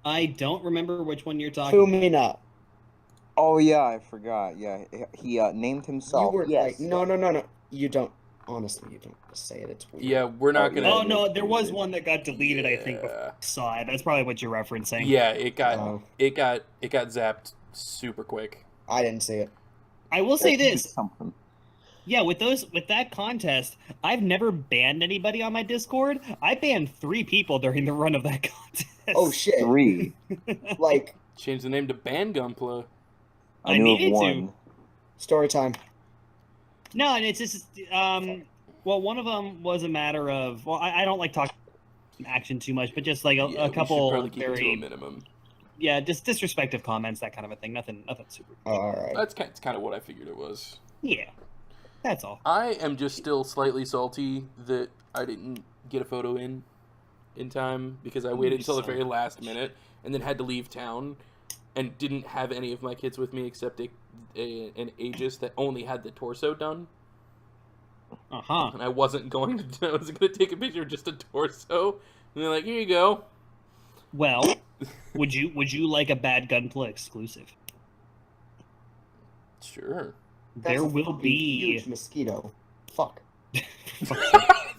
[SPEAKER 2] I don't remember which one you're talking.
[SPEAKER 3] Fumina.
[SPEAKER 4] Oh yeah, I forgot. Yeah, he named himself.
[SPEAKER 3] You were no. You don't. Honestly, you don't say it. It's weird.
[SPEAKER 1] Yeah, we're not gonna.
[SPEAKER 2] Oh no, there was one that got deleted. I think before I saw it. That's probably what you're referencing.
[SPEAKER 1] Yeah, it got zapped super quick.
[SPEAKER 3] I didn't see it.
[SPEAKER 2] I will say this. Yeah, with that contest, I've never banned anybody on my Discord. I banned 3 people during the run of that contest.
[SPEAKER 3] Oh shit!
[SPEAKER 4] 3.
[SPEAKER 1] Change the name to BadGunpla.
[SPEAKER 2] I needed to.
[SPEAKER 3] Story time.
[SPEAKER 2] No, and it's just well, one of them was a matter of I don't like talking action too much, but just a couple
[SPEAKER 1] we should keep it to a
[SPEAKER 2] very
[SPEAKER 1] minimum.
[SPEAKER 2] Yeah, just disrespectful comments, that kind of a thing. Nothing super.
[SPEAKER 3] All right.
[SPEAKER 1] That's kind of what I figured it was.
[SPEAKER 2] Yeah, that's all.
[SPEAKER 1] I am just still slightly salty that I didn't get a photo in. in time because I waited until the very last minute and then had to leave town and didn't have any of my kids with me except an Aegis that only had the torso done. And I wasn't going to take a picture of just a torso. And they're like, here you go.
[SPEAKER 2] Well, would you like a BadGunpla exclusive?
[SPEAKER 1] Sure.
[SPEAKER 2] There will be
[SPEAKER 3] huge mosquito. Fuck.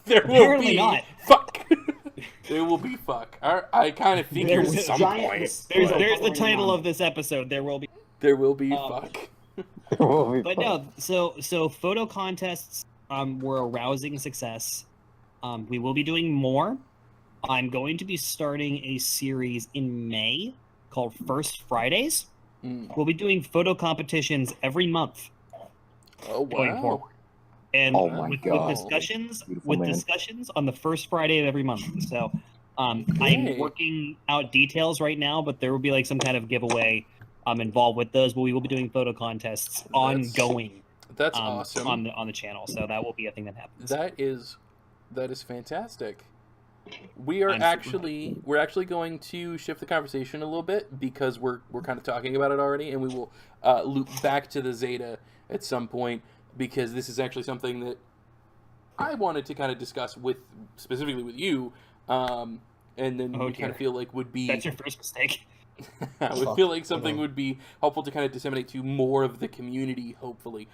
[SPEAKER 1] There will
[SPEAKER 2] Apparently
[SPEAKER 1] be
[SPEAKER 2] not.
[SPEAKER 1] fuck. There will be fuck. I kind of figured at some point.
[SPEAKER 2] There's the title of this episode. There will be
[SPEAKER 1] fuck.
[SPEAKER 2] But no, so photo contests were a rousing success. We will be doing more. I'm going to be starting a series in May called First Fridays. We'll be doing photo competitions every month.
[SPEAKER 1] Oh wow!
[SPEAKER 2] Going forward. And with discussions on the first Friday of every month. So I'm working out details right now, but there will be like some kind of giveaway involved with those. But we will be doing photo contests ongoing.
[SPEAKER 1] That's awesome
[SPEAKER 2] on the channel. So that will be a thing that happens.
[SPEAKER 1] That is fantastic. We're actually going to shift the conversation a little bit because we're kind of talking about it already, and we will loop back to the Zeta at some point because this is actually something that I wanted to kind of discuss specifically with you, and then we kind of feel like would be
[SPEAKER 2] that's your first mistake.
[SPEAKER 1] I would feel like something would be helpful to kind of disseminate to more of the community, hopefully.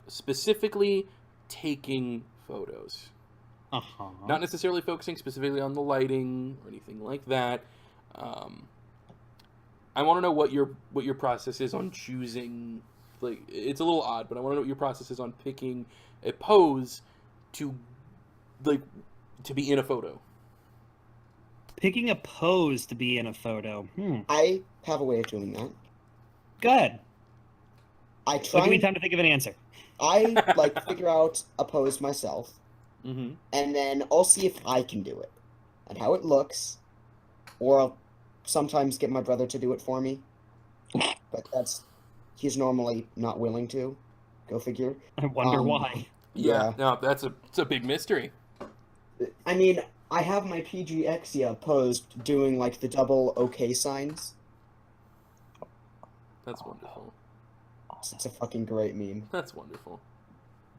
[SPEAKER 1] Specifically, taking photos. Not necessarily focusing specifically on the lighting or anything like that. I want to know what your process is on choosing. Like, it's a little odd, but I want to know what your process is on picking a pose to be in a photo.
[SPEAKER 2] Picking a pose to be in a photo.
[SPEAKER 3] I have a way of doing that.
[SPEAKER 2] Good.
[SPEAKER 3] Give
[SPEAKER 2] me time to think of an answer.
[SPEAKER 3] I figure out a pose myself.
[SPEAKER 1] Mm-hmm.
[SPEAKER 3] And then I'll see if I can do it and how it looks, or I'll sometimes get my brother to do it for me. But he's normally not willing to. Go figure.
[SPEAKER 2] I wonder why.
[SPEAKER 1] Yeah, no, it's a big mystery.
[SPEAKER 3] I mean, I have my PGXia posed doing the double OK signs.
[SPEAKER 1] That's wonderful.
[SPEAKER 3] It's a fucking great meme.
[SPEAKER 1] That's wonderful.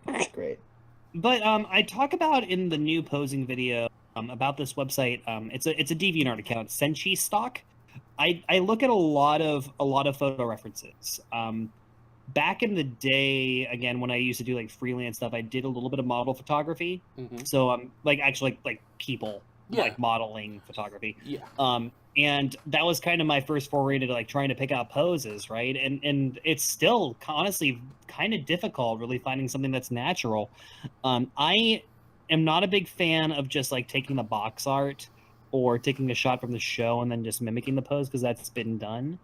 [SPEAKER 3] It's great.
[SPEAKER 2] But I talk about in the new posing video about this website. It's a DeviantArt account, Senshi Stock. I look at a lot of photo references. Back in the day, again, when I used to do freelance stuff, I did a little bit of model photography.
[SPEAKER 1] Mm-hmm.
[SPEAKER 2] So actually people modeling photography.
[SPEAKER 1] Yeah.
[SPEAKER 2] And that was kind of my first foray into trying to pick out poses, right? And it's still honestly kind of difficult really finding something that's natural. I am not a big fan of just taking the box art or taking a shot from the show and then just mimicking the pose because that's been done.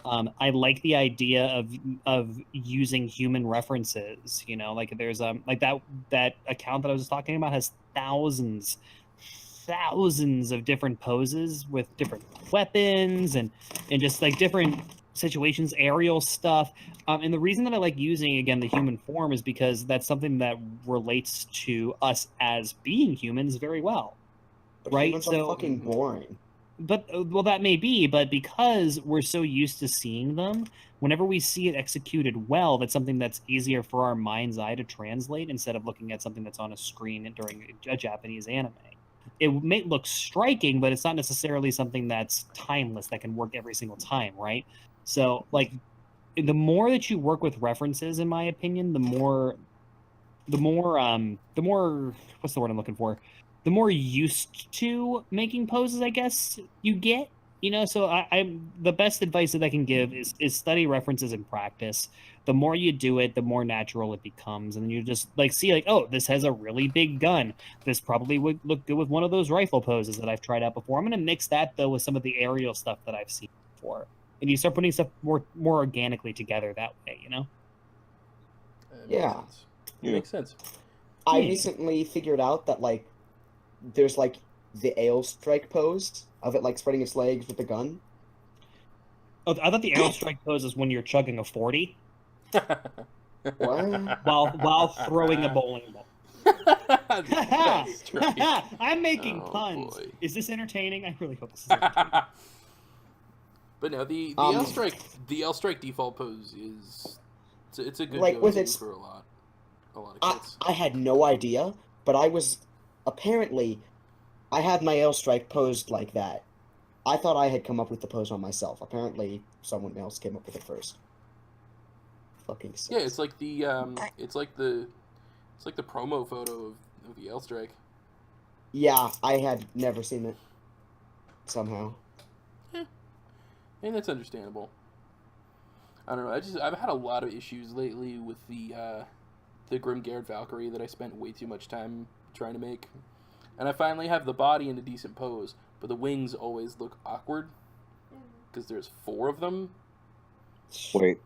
[SPEAKER 2] I like the idea of using human references, there's that account that I was talking about has thousands of different poses with different weapons and just different situations, aerial stuff. And the reason that I like using, again, the human form is because that's something that relates to us as being humans very well.
[SPEAKER 3] But
[SPEAKER 2] right?
[SPEAKER 3] Humans are fucking boring.
[SPEAKER 2] But, well, that may be, but because we're so used to seeing them, whenever we see it executed well, that's something that's easier for our mind's eye to translate instead of looking at something that's on a screen during a Japanese anime. It may look striking, but it's not necessarily something that's timeless that can work every single time, right? So, the more that you work with references, in my opinion, the more what's the word I'm looking for? The more used to making poses, I guess, you get. So I'm the best advice that I can give is study references and practice. The more you do it, the more natural it becomes, and then you just see oh, this has a really big gun. This probably would look good with one of those rifle poses that I've tried out before. I'm going to mix that though with some of the aerial stuff that I've seen before, and you start putting stuff more organically together that way.
[SPEAKER 3] Yeah,
[SPEAKER 1] it makes sense.
[SPEAKER 3] I recently figured out that there's the ale strike pose of it spreading its legs with the gun.
[SPEAKER 2] Oh, I thought the arrow strike pose is when you're chugging a 40.
[SPEAKER 3] What?
[SPEAKER 2] While throwing a bowling ball.
[SPEAKER 1] That's right.
[SPEAKER 2] I'm making
[SPEAKER 1] Oh,
[SPEAKER 2] puns.
[SPEAKER 1] boy.
[SPEAKER 2] Is this entertaining? I really hope this is entertaining.
[SPEAKER 1] But no, the L strike default pose is it's a good
[SPEAKER 3] Like,
[SPEAKER 1] go-to for a lot of kids.
[SPEAKER 3] I had no idea, but I had my L strike posed like that. I thought I had come up with the pose on myself. Apparently, someone else came up with it first. Fucking sucks.
[SPEAKER 1] Yeah, it's like the promo photo of the L strike.
[SPEAKER 3] Yeah, I had never seen it. Somehow.
[SPEAKER 1] And that's understandable. I don't know. I've had a lot of issues lately with the Grimgard Valkyrie that I spent way too much time trying to make, and I finally have the body in a decent pose, but the wings always look awkward because there's 4 of them.
[SPEAKER 4] Wait.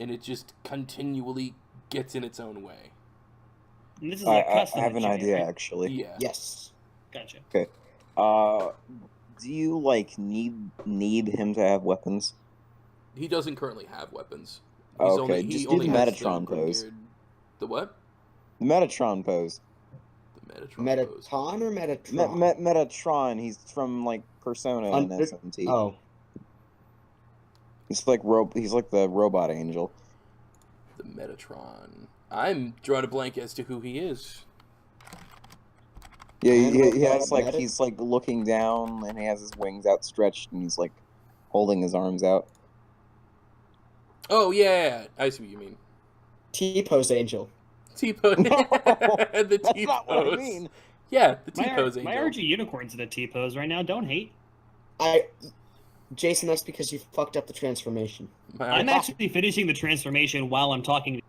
[SPEAKER 1] And it just continually gets in its own way.
[SPEAKER 2] And this is like
[SPEAKER 4] I have an idea,
[SPEAKER 2] right?
[SPEAKER 4] actually.
[SPEAKER 1] Yeah.
[SPEAKER 3] Yes.
[SPEAKER 2] Gotcha.
[SPEAKER 4] Okay. Do you need him to have weapons?
[SPEAKER 1] He doesn't currently have weapons.
[SPEAKER 4] Okay,
[SPEAKER 1] he
[SPEAKER 4] just do
[SPEAKER 1] only
[SPEAKER 4] the
[SPEAKER 1] has
[SPEAKER 4] Metatron pose.
[SPEAKER 1] The what?
[SPEAKER 4] The Metatron pose.
[SPEAKER 1] The Metatron pose.
[SPEAKER 3] Metatron or Metatron?
[SPEAKER 4] Metatron. He's from like Persona and SMT.
[SPEAKER 3] Oh.
[SPEAKER 4] He's like the robot angel.
[SPEAKER 1] The Metatron. I'm drawing a blank as to who he is.
[SPEAKER 4] Yeah, he has like he's like looking down and he has his wings outstretched and he's like holding his arms out.
[SPEAKER 1] Oh yeah, I see what you mean.
[SPEAKER 3] T-pose angel.
[SPEAKER 1] T-pose. The
[SPEAKER 4] That's
[SPEAKER 1] T-pose.
[SPEAKER 4] not what I mean.
[SPEAKER 1] Yeah, the T-pose angel.
[SPEAKER 2] My RG unicorn's in a T-pose right now. Don't hate.
[SPEAKER 3] Jason, that's because you fucked up the transformation.
[SPEAKER 2] I'm actually finishing the transformation while I'm talking.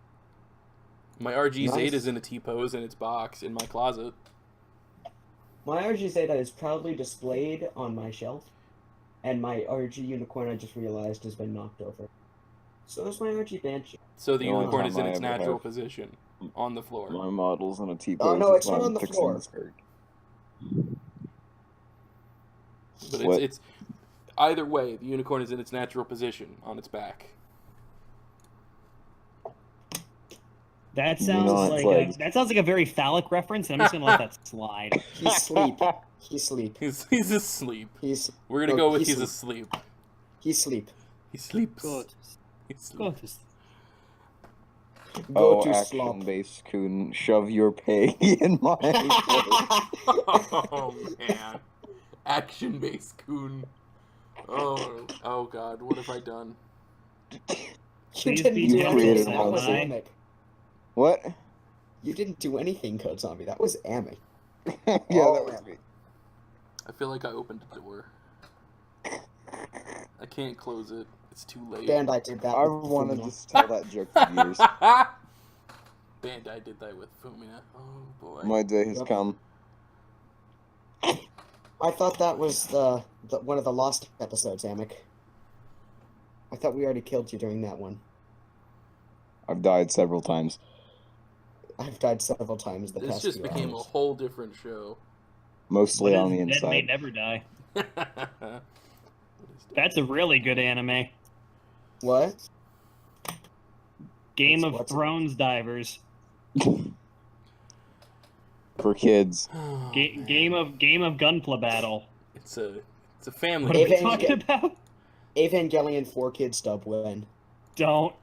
[SPEAKER 1] My RG
[SPEAKER 3] Nice.
[SPEAKER 1] Zeta's in a T-pose in its box in my closet.
[SPEAKER 3] My RG Zeta is proudly displayed on my shelf, and my RG unicorn, I just realized, has been knocked over. So is my RG Banshee.
[SPEAKER 1] So the
[SPEAKER 4] The only
[SPEAKER 1] unicorn
[SPEAKER 4] time
[SPEAKER 1] is in
[SPEAKER 4] I
[SPEAKER 1] its
[SPEAKER 4] ever
[SPEAKER 1] natural
[SPEAKER 4] have-
[SPEAKER 1] position on the floor.
[SPEAKER 4] My model's in a T-pose.
[SPEAKER 3] no, it's
[SPEAKER 4] while
[SPEAKER 3] not
[SPEAKER 4] I'm
[SPEAKER 3] on the
[SPEAKER 4] fixing
[SPEAKER 3] floor.
[SPEAKER 4] the skirt.
[SPEAKER 1] But
[SPEAKER 4] What?
[SPEAKER 1] it's either way, the unicorn is in its natural position on its back.
[SPEAKER 2] That sounds like a very phallic reference, and I'm just gonna let that slide.
[SPEAKER 3] He's asleep. He's asleep.
[SPEAKER 1] He's asleep. We're gonna
[SPEAKER 3] no,
[SPEAKER 1] go with
[SPEAKER 3] he's
[SPEAKER 1] he's asleep.
[SPEAKER 3] He's asleep.
[SPEAKER 1] He sleeps.
[SPEAKER 2] Good.
[SPEAKER 1] He
[SPEAKER 2] Go
[SPEAKER 1] sleeps.
[SPEAKER 2] to
[SPEAKER 3] Go to
[SPEAKER 4] action
[SPEAKER 3] slop.
[SPEAKER 4] base coon, shove your pig in my
[SPEAKER 1] Oh man, action-based coon. Oh god, what have I done?
[SPEAKER 3] You
[SPEAKER 2] Please
[SPEAKER 3] didn't
[SPEAKER 2] be
[SPEAKER 3] do
[SPEAKER 4] You
[SPEAKER 3] anything.
[SPEAKER 4] created
[SPEAKER 3] That was
[SPEAKER 2] one.
[SPEAKER 3] Amic.
[SPEAKER 4] What?
[SPEAKER 3] You didn't do anything, Code Zombie. That was Amic.
[SPEAKER 4] Yeah, that was me.
[SPEAKER 1] I feel like I opened a door. I can't close it. It's too late.
[SPEAKER 3] Bandai did that.
[SPEAKER 4] I
[SPEAKER 3] with
[SPEAKER 4] wanted
[SPEAKER 3] Fumina.
[SPEAKER 4] to tell that joke for years.
[SPEAKER 1] Bandai did that with Fumina. Oh boy.
[SPEAKER 4] My day has
[SPEAKER 3] Yep.
[SPEAKER 4] come.
[SPEAKER 3] I thought that was the one of the lost episodes, Amic. I thought we already killed you during that one.
[SPEAKER 4] I've died several times.
[SPEAKER 3] I've died several times the
[SPEAKER 1] This
[SPEAKER 3] past
[SPEAKER 1] just
[SPEAKER 3] few
[SPEAKER 1] became a
[SPEAKER 3] hours.
[SPEAKER 1] whole different show.
[SPEAKER 4] Mostly
[SPEAKER 2] What
[SPEAKER 4] on
[SPEAKER 2] is
[SPEAKER 4] the
[SPEAKER 2] Dead May
[SPEAKER 4] inside.
[SPEAKER 2] Never Die.
[SPEAKER 1] What is that?
[SPEAKER 2] That's a really good anime.
[SPEAKER 3] What?
[SPEAKER 2] Game
[SPEAKER 3] What's-
[SPEAKER 2] of
[SPEAKER 3] what's-
[SPEAKER 2] Thrones divers.
[SPEAKER 4] For kids.
[SPEAKER 1] Oh, man.
[SPEAKER 2] Game of Gunpla battle.
[SPEAKER 1] It's a family.
[SPEAKER 2] What are we
[SPEAKER 3] Evangel-
[SPEAKER 2] talking about?
[SPEAKER 3] Evangelion 4-Kid stub win.
[SPEAKER 2] Don't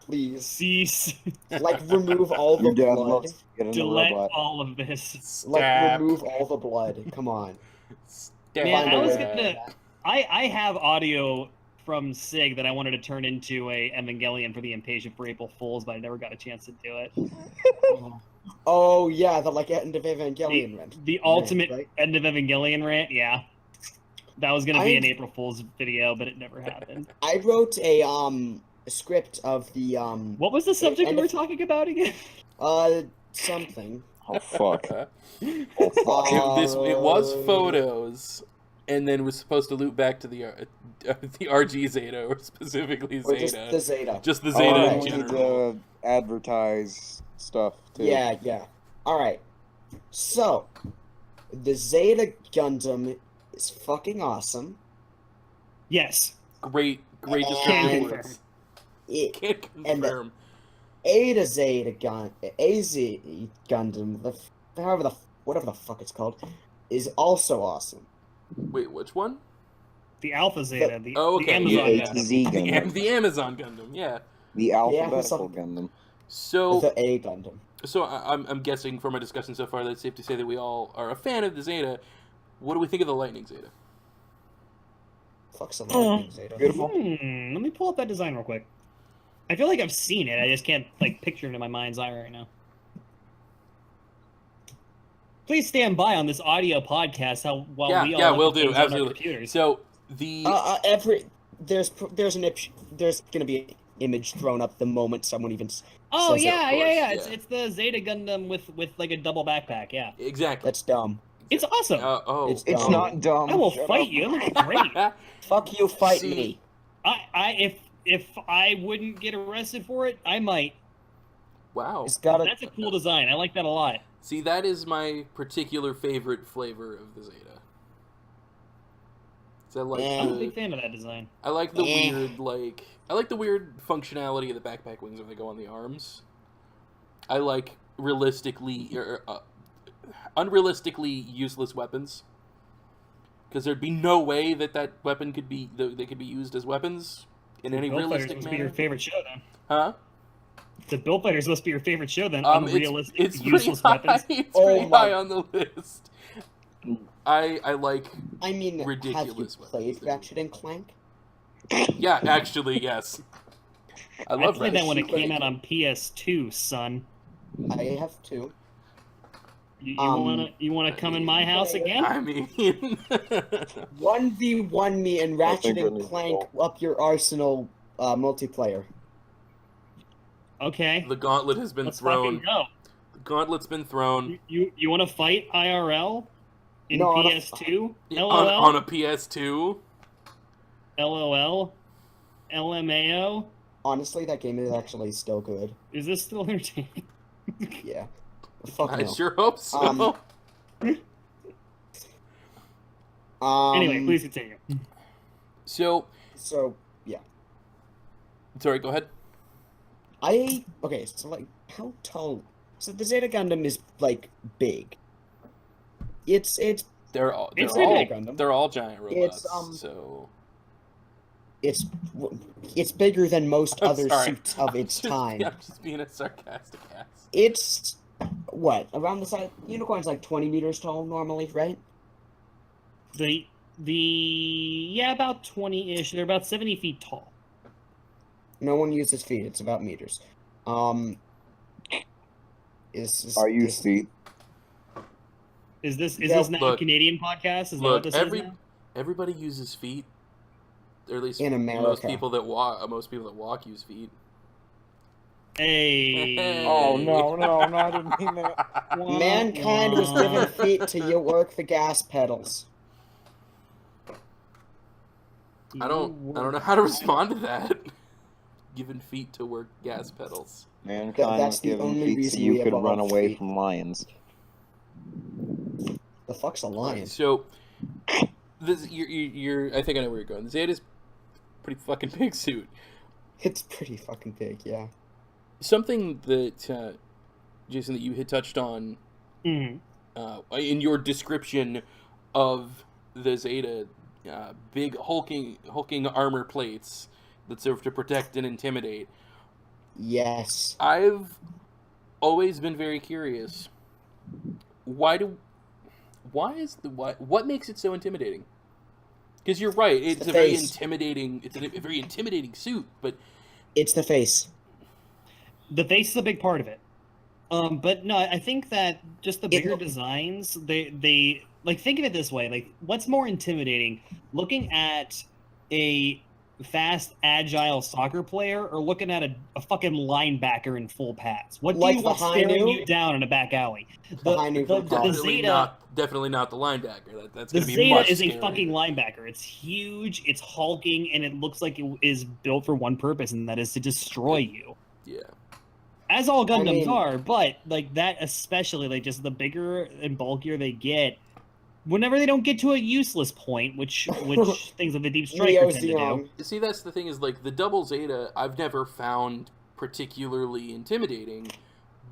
[SPEAKER 3] Please.
[SPEAKER 2] cease.
[SPEAKER 3] Like, remove all the
[SPEAKER 4] Your dad
[SPEAKER 3] blood.
[SPEAKER 4] loves to get in a
[SPEAKER 2] Delete
[SPEAKER 4] robot.
[SPEAKER 2] all of this.
[SPEAKER 3] Like,
[SPEAKER 1] Stab.
[SPEAKER 3] remove all the blood. Come on.
[SPEAKER 1] Stab.
[SPEAKER 2] Man,
[SPEAKER 3] Find a
[SPEAKER 2] I was
[SPEAKER 3] way.
[SPEAKER 2] gonna. I have audio from Sig that I wanted to turn into a Evangelion for the Impatient for April Fools, but I never got a chance to do it.
[SPEAKER 3] Oh, yeah, the, like, end of Evangelion rant.
[SPEAKER 2] The ultimate
[SPEAKER 3] right?
[SPEAKER 2] end of Evangelion rant, yeah. That was gonna be
[SPEAKER 3] I-
[SPEAKER 2] an April Fool's video, but it never happened.
[SPEAKER 3] I wrote a script of the,
[SPEAKER 2] What was the subject we
[SPEAKER 3] end
[SPEAKER 2] were
[SPEAKER 3] of-
[SPEAKER 2] talking about again?
[SPEAKER 3] something.
[SPEAKER 4] Oh, fuck.
[SPEAKER 3] Uh,
[SPEAKER 1] It was photos, and then was supposed to loop back to the RG Zeta, or specifically
[SPEAKER 3] Or
[SPEAKER 1] Zeta.
[SPEAKER 3] just the Zeta.
[SPEAKER 1] Just the
[SPEAKER 4] Oh,
[SPEAKER 1] Zeta
[SPEAKER 3] Alright.
[SPEAKER 1] in
[SPEAKER 4] we need
[SPEAKER 1] general.
[SPEAKER 4] to advertise stuff, too.
[SPEAKER 3] Yeah. Alright. So, the Zeta Gundam is fucking awesome.
[SPEAKER 2] Yes.
[SPEAKER 1] Great
[SPEAKER 3] And-
[SPEAKER 1] descriptive
[SPEAKER 2] Can't
[SPEAKER 1] words.
[SPEAKER 3] It,
[SPEAKER 1] Can't
[SPEAKER 3] and the-
[SPEAKER 1] confirm.
[SPEAKER 3] A Zeta Gundam, whatever the fuck it's called, is also awesome.
[SPEAKER 1] Wait, which one?
[SPEAKER 2] The Alpha Zeta, the
[SPEAKER 1] okay.
[SPEAKER 2] Amazon
[SPEAKER 4] The
[SPEAKER 2] Gundam.
[SPEAKER 4] Z Gundam.
[SPEAKER 1] The Amazon Gundam, yeah.
[SPEAKER 4] The alphabetical
[SPEAKER 3] Amazon-
[SPEAKER 4] Gundam.
[SPEAKER 1] So
[SPEAKER 3] The A Gundam.
[SPEAKER 1] So I'm guessing from our discussion so far that it's safe to say that we all are a fan of the Zeta. What do we think of the Lightning Zeta?
[SPEAKER 3] Fuck some Lightning Zeta.
[SPEAKER 4] Beautiful.
[SPEAKER 2] Let me pull up that design real quick. I feel like I've seen it. I just can't picture it in my mind's eye right now. Please stand by on this audio podcast while we all
[SPEAKER 1] we'll
[SPEAKER 2] look at
[SPEAKER 1] do
[SPEAKER 2] things on our
[SPEAKER 1] absolutely.
[SPEAKER 2] computers.
[SPEAKER 1] So the
[SPEAKER 3] there's gonna be an image thrown up the moment someone even
[SPEAKER 2] Oh
[SPEAKER 3] says
[SPEAKER 2] yeah,
[SPEAKER 3] it.
[SPEAKER 2] yeah.
[SPEAKER 1] Yeah.
[SPEAKER 2] It's the Zeta Gundam with like a double backpack. Yeah,
[SPEAKER 1] exactly.
[SPEAKER 3] That's dumb.
[SPEAKER 2] it's awesome.
[SPEAKER 3] It's
[SPEAKER 4] It's
[SPEAKER 3] dumb.
[SPEAKER 4] not dumb.
[SPEAKER 2] I will
[SPEAKER 4] Shut
[SPEAKER 2] fight
[SPEAKER 4] up.
[SPEAKER 2] you. It looks great.
[SPEAKER 3] Fuck you, fight
[SPEAKER 1] See-
[SPEAKER 3] me.
[SPEAKER 2] If I wouldn't get arrested for it, I might.
[SPEAKER 1] Wow.
[SPEAKER 3] It's got
[SPEAKER 2] That's a cool design. I like that a lot.
[SPEAKER 1] See, that is my particular favorite flavor of the Zeta. So I like
[SPEAKER 2] I'm a
[SPEAKER 1] the
[SPEAKER 2] big fan of that design.
[SPEAKER 1] I like the
[SPEAKER 3] Eh.
[SPEAKER 1] weird I like the weird functionality of the backpack wings when they go on the arms. I like unrealistically useless weapons. Because there'd be no way that weapon could be they could be used as weapons in any
[SPEAKER 2] Build Fighters
[SPEAKER 1] realistic
[SPEAKER 2] must be your
[SPEAKER 1] manner.
[SPEAKER 2] favorite show then.
[SPEAKER 1] Huh?
[SPEAKER 2] The Build Fighters must be your favorite show then.
[SPEAKER 1] It's
[SPEAKER 2] Unrealistic,
[SPEAKER 1] pretty
[SPEAKER 2] useless
[SPEAKER 1] high.
[SPEAKER 2] weapons.
[SPEAKER 1] It's
[SPEAKER 3] Oh
[SPEAKER 1] pretty
[SPEAKER 3] my-
[SPEAKER 1] high on the list. I like
[SPEAKER 3] I mean, have you
[SPEAKER 1] ridiculous
[SPEAKER 3] played
[SPEAKER 1] weapons.
[SPEAKER 3] Ratchet and Clank?
[SPEAKER 1] Yeah, actually, yes. I
[SPEAKER 2] I
[SPEAKER 1] love
[SPEAKER 2] played that when it came
[SPEAKER 3] Clank.
[SPEAKER 2] out on PS2, son.
[SPEAKER 3] I have two.
[SPEAKER 2] You wanna come in my house again?
[SPEAKER 1] I mean,
[SPEAKER 3] 1v1 me and Ratchet
[SPEAKER 4] think
[SPEAKER 3] and
[SPEAKER 4] I need
[SPEAKER 3] Clank
[SPEAKER 4] to
[SPEAKER 3] up your arsenal multiplayer.
[SPEAKER 2] Okay.
[SPEAKER 1] the gauntlet has been
[SPEAKER 2] Let's
[SPEAKER 1] thrown.
[SPEAKER 2] fucking go.
[SPEAKER 1] The gauntlet's been thrown
[SPEAKER 2] You want to fight IRL in
[SPEAKER 3] No, on a-
[SPEAKER 2] PS2?
[SPEAKER 1] on
[SPEAKER 2] LOL.
[SPEAKER 1] a PS2.
[SPEAKER 2] LOL. LMAO.
[SPEAKER 3] Honestly, that game is actually still good.
[SPEAKER 2] Is this still entertaining?
[SPEAKER 3] Yeah. Fuck
[SPEAKER 1] I
[SPEAKER 3] no.
[SPEAKER 1] sure hope so.
[SPEAKER 2] Anyway, please continue.
[SPEAKER 1] So,
[SPEAKER 3] So,
[SPEAKER 1] sorry, go ahead.
[SPEAKER 3] okay, so like, how tall? So the Zeta Gundam is like big. It's
[SPEAKER 1] They're all
[SPEAKER 2] It's
[SPEAKER 3] pretty
[SPEAKER 1] all
[SPEAKER 3] big. Gundam.
[SPEAKER 1] they're all giant robots.
[SPEAKER 3] It's,
[SPEAKER 1] so
[SPEAKER 3] it's bigger than most
[SPEAKER 1] I'm
[SPEAKER 3] other
[SPEAKER 1] sorry.
[SPEAKER 3] suits of its time.
[SPEAKER 1] I'm just being a sarcastic ass.
[SPEAKER 3] It's what around the size. Unicorn's like 20 meters tall normally, right?
[SPEAKER 2] About 20-ish. They're about 70 feet tall.
[SPEAKER 3] No one uses feet. It's about meters.
[SPEAKER 4] Are you
[SPEAKER 3] this-
[SPEAKER 4] feet?
[SPEAKER 2] Is this
[SPEAKER 3] Yeah,
[SPEAKER 2] now a
[SPEAKER 1] look-
[SPEAKER 2] Canadian podcast? Is that what
[SPEAKER 1] Look,
[SPEAKER 2] this is now?
[SPEAKER 1] everybody uses feet. Or at least
[SPEAKER 3] In
[SPEAKER 1] most
[SPEAKER 3] America.
[SPEAKER 1] people that walk use feet.
[SPEAKER 2] Hey.
[SPEAKER 4] Oh no, I didn't mean that.
[SPEAKER 3] Mankind was given feet to work the gas pedals.
[SPEAKER 1] I don't know how to respond to that. Given feet to work gas pedals.
[SPEAKER 4] Mankind
[SPEAKER 3] That's
[SPEAKER 4] was
[SPEAKER 3] the
[SPEAKER 4] given
[SPEAKER 3] only
[SPEAKER 4] feet so
[SPEAKER 3] reason
[SPEAKER 4] you
[SPEAKER 3] we
[SPEAKER 4] could run
[SPEAKER 3] evolved
[SPEAKER 4] away
[SPEAKER 3] feet.
[SPEAKER 4] from lions.
[SPEAKER 3] The fuck's a lion?
[SPEAKER 1] So, you're. I think I know where you're going. The Zeta's pretty fucking big suit.
[SPEAKER 3] It's pretty fucking big, yeah.
[SPEAKER 1] Something that Jason, that you had touched on
[SPEAKER 2] Mhm.
[SPEAKER 1] in your description of the Zeta, big hulking armor plates that serve to protect and intimidate.
[SPEAKER 3] Yes.
[SPEAKER 1] I've always been very curious. What makes it so intimidating? Because you're right, it's
[SPEAKER 3] the
[SPEAKER 1] a very
[SPEAKER 3] face.
[SPEAKER 1] intimidating. It's a very intimidating suit, but
[SPEAKER 3] It's the face.
[SPEAKER 2] The face is a big part of it. But no, I think that just the bigger
[SPEAKER 3] look-
[SPEAKER 2] designs, they like, think of it this way, like, what's more intimidating, looking at a fast, agile soccer player or looking at a fucking linebacker in full pads? What
[SPEAKER 3] Like
[SPEAKER 2] do you
[SPEAKER 3] the
[SPEAKER 2] want staring
[SPEAKER 3] Hainu?
[SPEAKER 2] you down in a back alley?
[SPEAKER 3] The Hainu from
[SPEAKER 1] definitely not the linebacker. That's
[SPEAKER 2] The
[SPEAKER 1] going to be
[SPEAKER 2] Zeta
[SPEAKER 1] much
[SPEAKER 2] is a
[SPEAKER 1] scarier.
[SPEAKER 2] fucking linebacker. It's huge, it's hulking, and it looks like it is built for one purpose, and that is to destroy you.
[SPEAKER 1] Yeah.
[SPEAKER 2] As all Gundams
[SPEAKER 3] mean-
[SPEAKER 2] are, but like that especially, like, just the bigger and bulkier they get, whenever they don't get to a useless point, which things like the Deep Striker
[SPEAKER 3] Neo
[SPEAKER 2] tend to do.
[SPEAKER 3] Zeon.
[SPEAKER 1] See, that's the thing is, like, the double Zeta, I've never found particularly intimidating,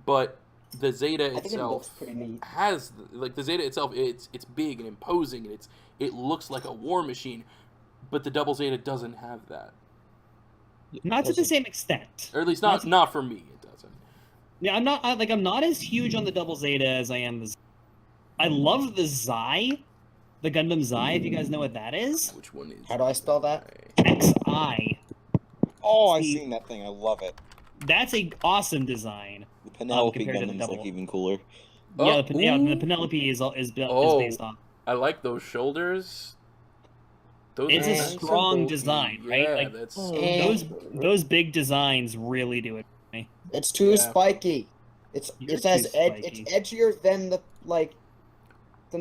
[SPEAKER 1] but the Zeta itself has the Zeta itself. It's big and imposing, and it looks like a war machine, but the Double Zeta doesn't have that.
[SPEAKER 2] Not to the same extent,
[SPEAKER 1] or at least not for me. It doesn't.
[SPEAKER 2] Yeah, I'm not as huge on the Double Zeta as I am. I love the Xi, the Gundam Xi. If you guys know what that is.
[SPEAKER 1] Which one is?
[SPEAKER 3] How do I spell that?
[SPEAKER 2] XI.
[SPEAKER 4] Oh, I've seen that thing. I love it.
[SPEAKER 2] That's a awesome design.
[SPEAKER 4] The Penelope Gundam's like even cooler.
[SPEAKER 2] Yeah, the Penelope is based on.
[SPEAKER 1] I like those shoulders.
[SPEAKER 2] It's a strong design, right?
[SPEAKER 1] Yeah,
[SPEAKER 2] like,
[SPEAKER 1] that's
[SPEAKER 2] those big designs really do it for me.
[SPEAKER 3] It's too spiky. It's edgier than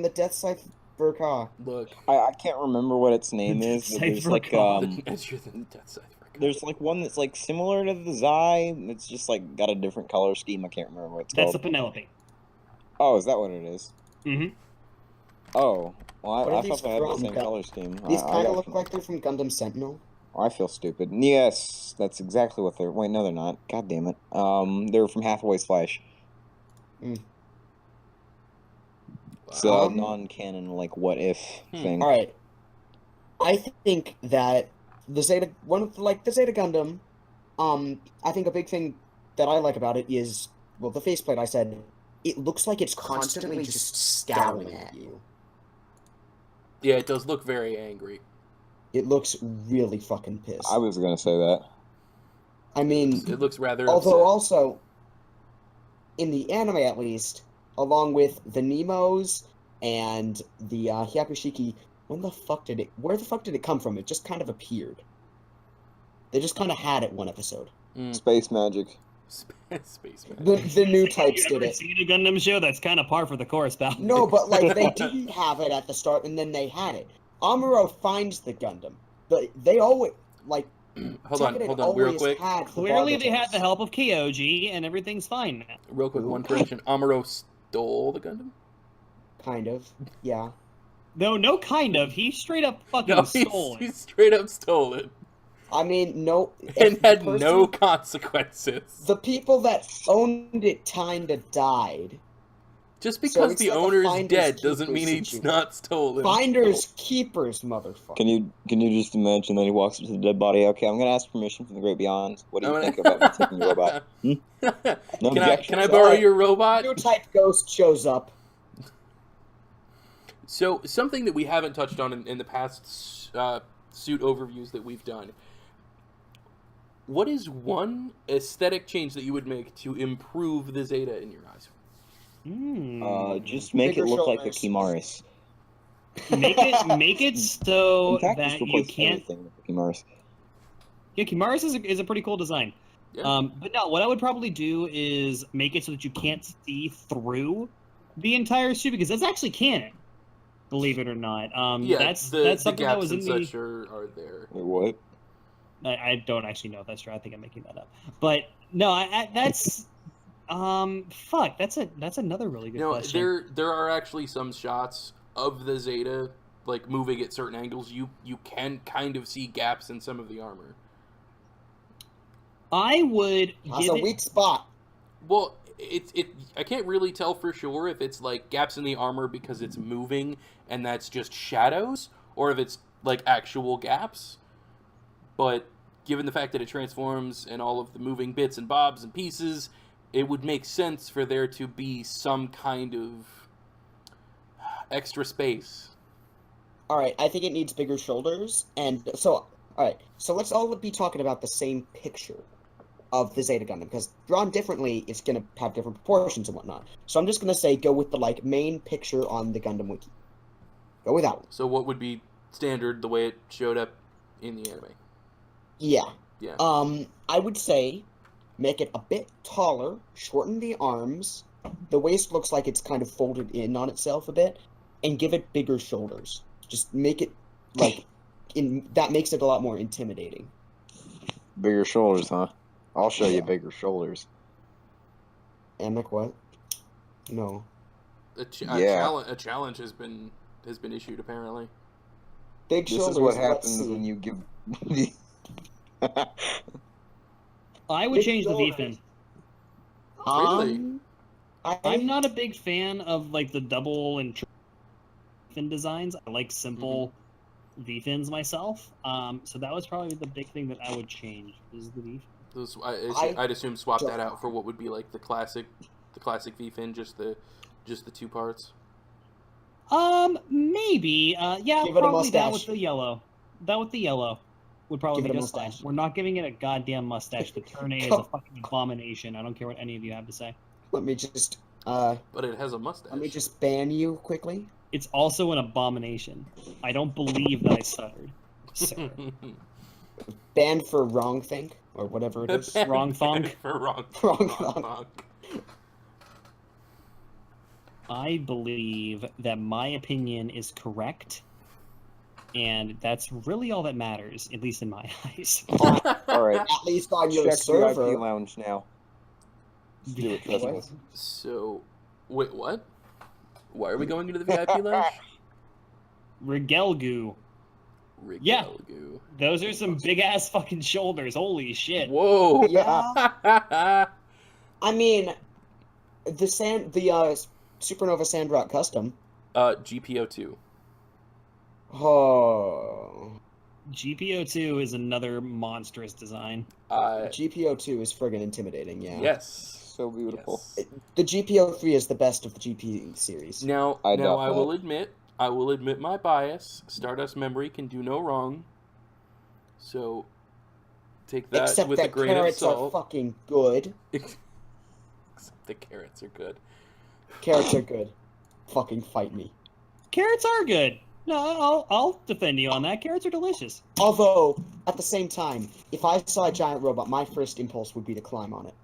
[SPEAKER 3] the Death Scythe Burka.
[SPEAKER 1] Look,
[SPEAKER 4] I can't remember what its name is. But there's like
[SPEAKER 1] edgier than the Death Scythe Burka.
[SPEAKER 4] There's like one that's like similar to the Xi. It's just like got a different color scheme. I can't remember what it's called.
[SPEAKER 2] That's the Penelope.
[SPEAKER 4] Oh, is that what it is?
[SPEAKER 2] Mm-hmm.
[SPEAKER 4] Oh, well, I thought they had the same color scheme.
[SPEAKER 3] These kind of look like they're from Gundam Sentinel.
[SPEAKER 4] Oh, I feel stupid. Yes, that's exactly what they're... Wait, no, they're not. God damn it. They're from Hathaway's Flash.
[SPEAKER 3] Mm.
[SPEAKER 4] It's a non-canon, like, what-if thing.
[SPEAKER 3] Alright. I think that the Zeta Gundam, I think a big thing that I like about it is, well, the faceplate I said, it looks like it's constantly just scowling at you.
[SPEAKER 1] Yeah, it does look very angry.
[SPEAKER 3] It looks really fucking pissed.
[SPEAKER 4] I was gonna say that.
[SPEAKER 3] I mean...
[SPEAKER 1] It looks rather
[SPEAKER 3] although
[SPEAKER 1] upset.
[SPEAKER 3] Also, in the anime at least, along with the Nemos and the Hyakushiki, where the fuck did it come from? It just kind of appeared. They just kind of had it one episode.
[SPEAKER 4] Space magic.
[SPEAKER 1] Space magic.
[SPEAKER 3] The new types did it.
[SPEAKER 2] Seen a Gundam show? That's kind of par for the course, pal.
[SPEAKER 3] No, but like they didn't have it at the start, and then they had it. Amuro finds the Gundam, but they always like.
[SPEAKER 1] Hold on, real quick.
[SPEAKER 2] Clearly, they had the help of Kyoji, and everything's fine now.
[SPEAKER 1] Real quick, one correction: Amuro stole the Gundam.
[SPEAKER 3] Kind of, yeah.
[SPEAKER 2] No, kind of. He straight up fucking stole it.
[SPEAKER 1] He straight up stole it.
[SPEAKER 3] I mean, no.
[SPEAKER 1] And had no consequences.
[SPEAKER 3] The people that owned it kinda died.
[SPEAKER 1] Just because the owner's dead doesn't mean he's not stolen.
[SPEAKER 3] Finders keepers, motherfucker.
[SPEAKER 4] Can you just imagine that he walks up to the dead body? Okay, I'm gonna ask permission from the great beyond. What do you think about me taking your robot? No
[SPEAKER 1] can I borrow your robot?
[SPEAKER 3] New type ghost shows up.
[SPEAKER 1] So something that we haven't touched on in the past suit overviews that we've done. What is one aesthetic change that you would make to improve the Zeta in your eyes?
[SPEAKER 4] Just make it look like a Kimaris.
[SPEAKER 2] Make it so that you can't.
[SPEAKER 4] Kimaris.
[SPEAKER 2] Yeah, Kimaris is a pretty cool design.
[SPEAKER 1] Yeah.
[SPEAKER 2] But no, what I would probably do is make it so that you can't see through the entire suit, because that's actually canon. Believe it or not. That's something that was in the.
[SPEAKER 1] Such are there.
[SPEAKER 4] Wait, what?
[SPEAKER 2] I don't actually know if that's true. I think I'm making that up. But no, that's fuck. That's another really good question.
[SPEAKER 1] There are actually some shots of the Zeta like moving at certain angles. You can kind of see gaps in some of the armor.
[SPEAKER 2] I would.
[SPEAKER 3] That's a weak spot.
[SPEAKER 1] Well, I can't really tell for sure if it's like gaps in the armor because it's moving and that's just shadows, or if it's like actual gaps. But given the fact that it transforms and all of the moving bits and bobs and pieces, it would make sense for there to be some kind of extra space.
[SPEAKER 3] Alright, I think it needs bigger shoulders, and so, alright, so let's all be talking about the same picture of the Zeta Gundam, because drawn differently, it's going to have different proportions and whatnot. So I'm just going to say go with the, like, main picture on the Gundam Wiki. Go with that one.
[SPEAKER 1] So what would be standard the way it showed up in the anime?
[SPEAKER 3] Yeah.
[SPEAKER 1] Yeah.
[SPEAKER 3] I would say make it a bit taller, shorten the arms, the waist looks like it's kind of folded in on itself a bit, and give it bigger shoulders. Just make it, like, that makes it a lot more intimidating.
[SPEAKER 4] Bigger shoulders, huh? I'll show you bigger shoulders.
[SPEAKER 3] Amic, what? No.
[SPEAKER 1] A challenge has been issued, apparently.
[SPEAKER 3] Big shoulders.
[SPEAKER 4] This is what happens when you give...
[SPEAKER 2] I would change the V-fin.
[SPEAKER 1] Really?
[SPEAKER 2] I'm not a big fan of like the double and triple fin designs. I like simple V-fins myself. So that was probably the big thing that I would change is the V-fin.
[SPEAKER 1] I'd assume swap that out for what would be like the classic V-fin, just the two parts.
[SPEAKER 2] Maybe. Yeah,
[SPEAKER 3] Give it a
[SPEAKER 2] probably that
[SPEAKER 3] mustache.
[SPEAKER 2] with the yellow. That with the yellow would probably
[SPEAKER 3] Give it
[SPEAKER 2] be
[SPEAKER 3] a
[SPEAKER 2] just fine.
[SPEAKER 3] mustache.
[SPEAKER 2] We're not giving it a goddamn mustache. The Turn A is a fucking abomination. I don't care what any of you have to say.
[SPEAKER 3] Let me just
[SPEAKER 1] But it has a mustache.
[SPEAKER 3] let me just ban you quickly.
[SPEAKER 2] It's also an abomination. I don't believe that I stuttered. Sir.
[SPEAKER 3] Banned for wrong think or whatever it is.
[SPEAKER 2] Wrong thunk.
[SPEAKER 1] For wrong
[SPEAKER 3] Wrong
[SPEAKER 1] thunk.
[SPEAKER 2] I believe that my opinion is correct, and that's really all that matters, at least in my eyes.
[SPEAKER 4] All right.
[SPEAKER 3] At least on your
[SPEAKER 4] Check
[SPEAKER 3] server.
[SPEAKER 4] VIP lounge now. Let's do it, trust me.
[SPEAKER 1] So, wait, what? Why are we going into the VIP lounge?
[SPEAKER 2] Rigelgoo. Yeah.
[SPEAKER 1] Rigelgoo.
[SPEAKER 2] Those are some big ass fucking shoulders. Holy shit.
[SPEAKER 1] Whoa.
[SPEAKER 3] Yeah. I mean, the Supernova Sandrock Custom.
[SPEAKER 1] GPO2.
[SPEAKER 3] Oh.
[SPEAKER 2] GPO2 is another monstrous design.
[SPEAKER 3] GPO2 is friggin' intimidating, yeah.
[SPEAKER 1] Yes.
[SPEAKER 4] So beautiful.
[SPEAKER 1] Yes.
[SPEAKER 3] The GPO3 is the best of the GP series.
[SPEAKER 1] Now
[SPEAKER 4] I
[SPEAKER 1] will admit my bias. Stardust Memory can do no wrong. So take that
[SPEAKER 3] Except
[SPEAKER 1] with
[SPEAKER 3] that
[SPEAKER 1] a grain of
[SPEAKER 3] carrots are
[SPEAKER 1] salt.
[SPEAKER 3] fucking good.
[SPEAKER 1] Except the carrots are good.
[SPEAKER 3] Carrots are good. Fucking fight me.
[SPEAKER 2] Carrots are good. No, I'll defend you on that. Carrots are delicious.
[SPEAKER 3] Although, at the same time, if I saw a giant robot, my first impulse would be to climb on it.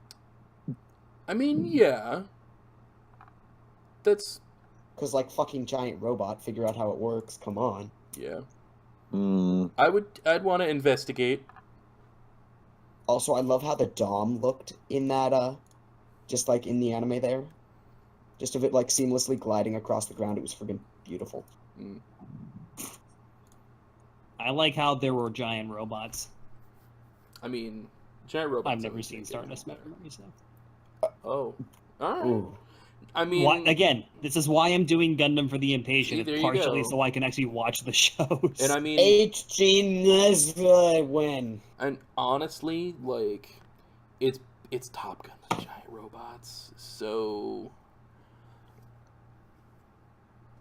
[SPEAKER 1] I mean, yeah. That's
[SPEAKER 3] Because, like, fucking giant robot, figure out how it works, come on.
[SPEAKER 1] yeah.
[SPEAKER 4] Mm.
[SPEAKER 1] I'd want to investigate.
[SPEAKER 3] Also, I love how the Dom looked in that, just like in the anime there. Just of it, like, seamlessly gliding across the ground. It was friggin' beautiful.
[SPEAKER 1] Mm.
[SPEAKER 2] I like how there were giant robots.
[SPEAKER 1] I mean, giant robots.
[SPEAKER 2] I've never
[SPEAKER 1] always
[SPEAKER 2] seen
[SPEAKER 1] been good.
[SPEAKER 2] Stardust Memory, so.
[SPEAKER 1] Oh, all right.
[SPEAKER 3] Ooh.
[SPEAKER 1] I mean,
[SPEAKER 2] Again, this is why I'm doing Gundam for the Impatient.
[SPEAKER 1] See, there
[SPEAKER 2] It's
[SPEAKER 1] you
[SPEAKER 2] partially
[SPEAKER 1] go.
[SPEAKER 2] so I can actually watch the shows.
[SPEAKER 1] and I mean,
[SPEAKER 3] HG Nesla win.
[SPEAKER 1] and honestly, like, it's Top Gun with giant robots. So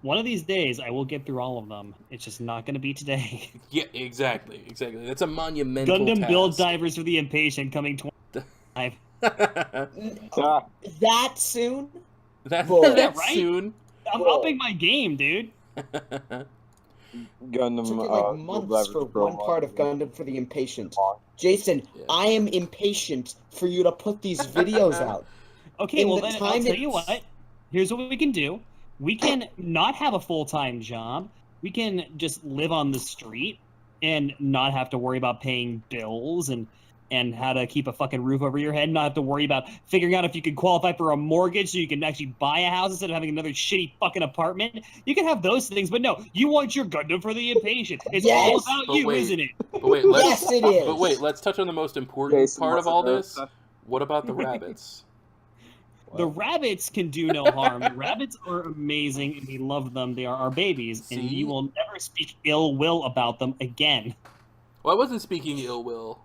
[SPEAKER 2] One of these days, I will get through all of them. It's just not going to be today.
[SPEAKER 1] yeah, exactly. That's a monumental
[SPEAKER 2] Gundam
[SPEAKER 1] task.
[SPEAKER 2] Build Divers for the Impatient coming 25.
[SPEAKER 4] Ah,
[SPEAKER 3] That soon?
[SPEAKER 1] That
[SPEAKER 2] Yeah, right?
[SPEAKER 1] soon.
[SPEAKER 2] I'm
[SPEAKER 3] Whoa.
[SPEAKER 2] upping my game, dude.
[SPEAKER 4] Gundam.
[SPEAKER 3] Took it like months for one part of Gundam for the Impatient. Jason,
[SPEAKER 1] Yeah.
[SPEAKER 3] I am impatient for you to put these videos out.
[SPEAKER 2] Okay,
[SPEAKER 3] In
[SPEAKER 2] well
[SPEAKER 3] the
[SPEAKER 2] then I'll
[SPEAKER 3] time
[SPEAKER 2] tell you
[SPEAKER 3] it's-
[SPEAKER 2] what. Here's what we can do. We can not have a full-time job. We can just live on the street and not have to worry about paying bills and how to keep a fucking roof over your head, not have to worry about figuring out if you can qualify for a mortgage so you can actually buy a house instead of having another shitty fucking apartment. You can have those things, but no, you want your Gundam for the Impatient. It's all
[SPEAKER 3] Yes!
[SPEAKER 2] about
[SPEAKER 1] But
[SPEAKER 2] you,
[SPEAKER 1] wait.
[SPEAKER 2] isn't it?
[SPEAKER 1] But wait, let's
[SPEAKER 3] Yes, it is.
[SPEAKER 1] But wait, let's touch on the most important
[SPEAKER 4] Jason,
[SPEAKER 1] part of
[SPEAKER 4] what's
[SPEAKER 1] all
[SPEAKER 4] the
[SPEAKER 1] this.
[SPEAKER 4] stuff?
[SPEAKER 1] What about the rabbits?
[SPEAKER 2] The rabbits can do no harm. The rabbits are amazing, and we love them. They are our babies, and
[SPEAKER 1] See?
[SPEAKER 2] you will never speak ill will about them again.
[SPEAKER 1] Well, I wasn't speaking ill will.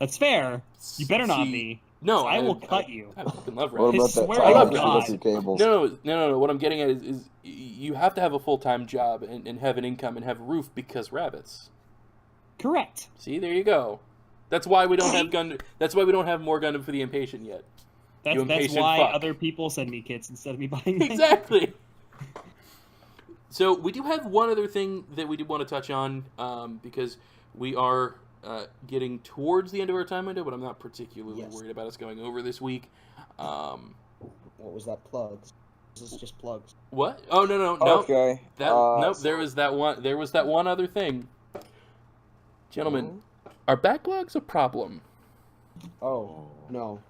[SPEAKER 2] That's fair. You better not
[SPEAKER 1] See,
[SPEAKER 2] be.
[SPEAKER 1] No,
[SPEAKER 2] I will cut you.
[SPEAKER 1] I fucking love
[SPEAKER 4] What
[SPEAKER 1] rabbits.
[SPEAKER 4] about that?
[SPEAKER 2] swear
[SPEAKER 1] I
[SPEAKER 2] to
[SPEAKER 1] love
[SPEAKER 2] God.
[SPEAKER 1] rabbits.
[SPEAKER 4] Your cables.
[SPEAKER 1] No. What I'm getting at is you have to have a full-time job and have an income and have a roof because rabbits.
[SPEAKER 2] Correct.
[SPEAKER 1] See, there you go. That's why we don't have Gundam. That's why we don't have more Gundam for the Impatient yet. You
[SPEAKER 2] That's
[SPEAKER 1] impatient
[SPEAKER 2] why
[SPEAKER 1] fuck.
[SPEAKER 2] other people send me kits instead of me buying them.
[SPEAKER 1] Exactly. So we do have one other thing that we do want to touch on because we are getting towards the end of our time window, but I'm not particularly
[SPEAKER 3] Yes.
[SPEAKER 1] worried about us going over this week.
[SPEAKER 3] What was that? Plugs. This is just plugs.
[SPEAKER 1] What? Oh no.
[SPEAKER 4] Okay.
[SPEAKER 1] Nope. There was that one other thing. Gentlemen, are backlogs a problem?
[SPEAKER 3] Oh, no.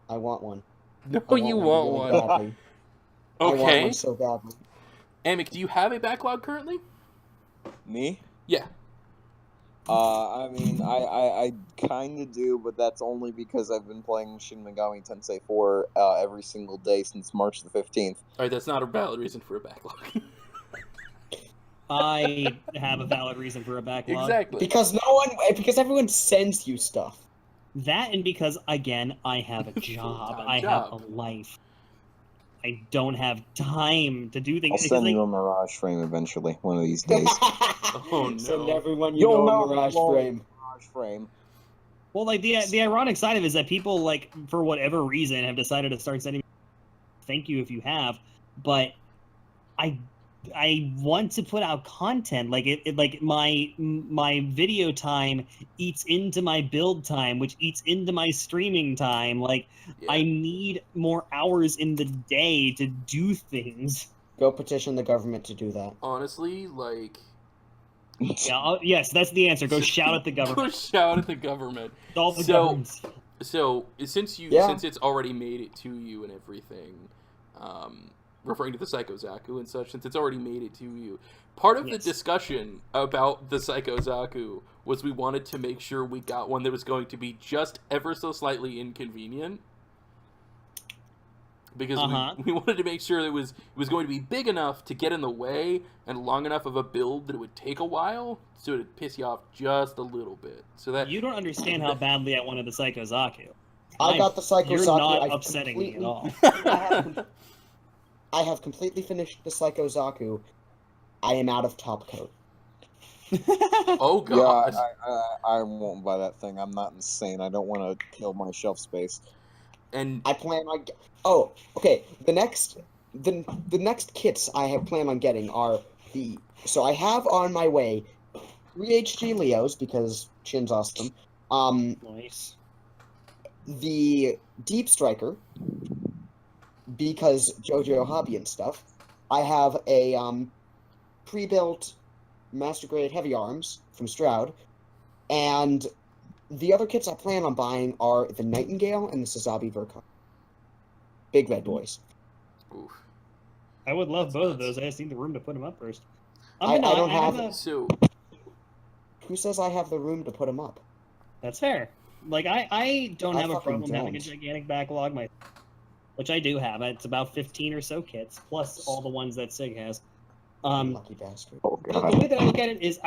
[SPEAKER 3] I want one.
[SPEAKER 1] No,
[SPEAKER 3] I want
[SPEAKER 1] you
[SPEAKER 3] one
[SPEAKER 1] want
[SPEAKER 3] really
[SPEAKER 1] one.
[SPEAKER 3] badly. I want
[SPEAKER 1] Okay.
[SPEAKER 3] one so badly.
[SPEAKER 1] Amick, do you have a backlog currently?
[SPEAKER 4] Me?
[SPEAKER 1] Yeah.
[SPEAKER 5] I mean, I kind of do, but that's only because I've been playing Shin Megami Tensei 4 every single day since March the 15th.
[SPEAKER 1] All right, that's not a valid reason for a backlog.
[SPEAKER 2] I have a valid reason for a backlog.
[SPEAKER 1] Exactly.
[SPEAKER 3] Because everyone sends you stuff.
[SPEAKER 2] That and because, again, I have a job. I have a life. I don't have time to do things.
[SPEAKER 5] I'll send you a Mirage frame eventually, one of these days.
[SPEAKER 1] Oh, no.
[SPEAKER 3] Send everyone
[SPEAKER 5] You'll
[SPEAKER 3] a
[SPEAKER 5] know
[SPEAKER 3] Mirage
[SPEAKER 5] the
[SPEAKER 3] frame.
[SPEAKER 5] Mirage frame.
[SPEAKER 2] Well, like, the ironic side of it is that people, like, for whatever reason, have decided to start sending me thank you if you have, but I want to put out content. Like like my video time eats into my build time, which eats into my streaming time. Like, yeah. I need more hours in the day to do things.
[SPEAKER 3] Go petition the government to do that.
[SPEAKER 1] Honestly, like...
[SPEAKER 2] Yeah, yes, that's the answer. Go shout at the government.
[SPEAKER 1] Go shout at the government.
[SPEAKER 2] All the governments.
[SPEAKER 1] So, since it's already made it to you and everything, referring to the Psycho Zaku and such, since it's already made it to you, part of the discussion about the Psycho Zaku was we wanted to make sure we got one that was going to be just ever so slightly inconvenient. Because we wanted to make sure it was going to be big enough to get in the way and long enough of a build that it would take a while, so it'd piss you off just a little bit. So that
[SPEAKER 2] you don't understand how badly I wanted the Psycho Zaku.
[SPEAKER 3] I got the Psycho Zaku.
[SPEAKER 2] You're not upsetting me at all.
[SPEAKER 3] I have completely finished the Psycho Zaku. I am out of top coat.
[SPEAKER 1] Oh god!
[SPEAKER 5] Yeah, I won't buy that thing. I'm not insane. I don't want to kill my shelf space.
[SPEAKER 1] And
[SPEAKER 3] I plan on. Oh, okay. The next kits I have planned on getting are the. So I have on my way 3 HG Leos because Shin's awesome.
[SPEAKER 2] Nice.
[SPEAKER 3] The Deep Striker because Jojo hobby and stuff. I have a pre-built Master Grade Heavy Arms from Stroud, and the other kits I plan on buying are the Nightingale and the Sazabi Verka. Big red boys.
[SPEAKER 1] Oof.
[SPEAKER 2] I would love both of those. I just need the room to put them up first.
[SPEAKER 3] I don't have
[SPEAKER 1] So,
[SPEAKER 3] who says I have the room to put them up?
[SPEAKER 2] That's fair. Like, I don't have a problem having a gigantic backlog, which I do have. It's about 15 or so kits, plus all the ones that Sig has.
[SPEAKER 3] Lucky bastard.
[SPEAKER 5] Oh, God.
[SPEAKER 2] The way that I look at it is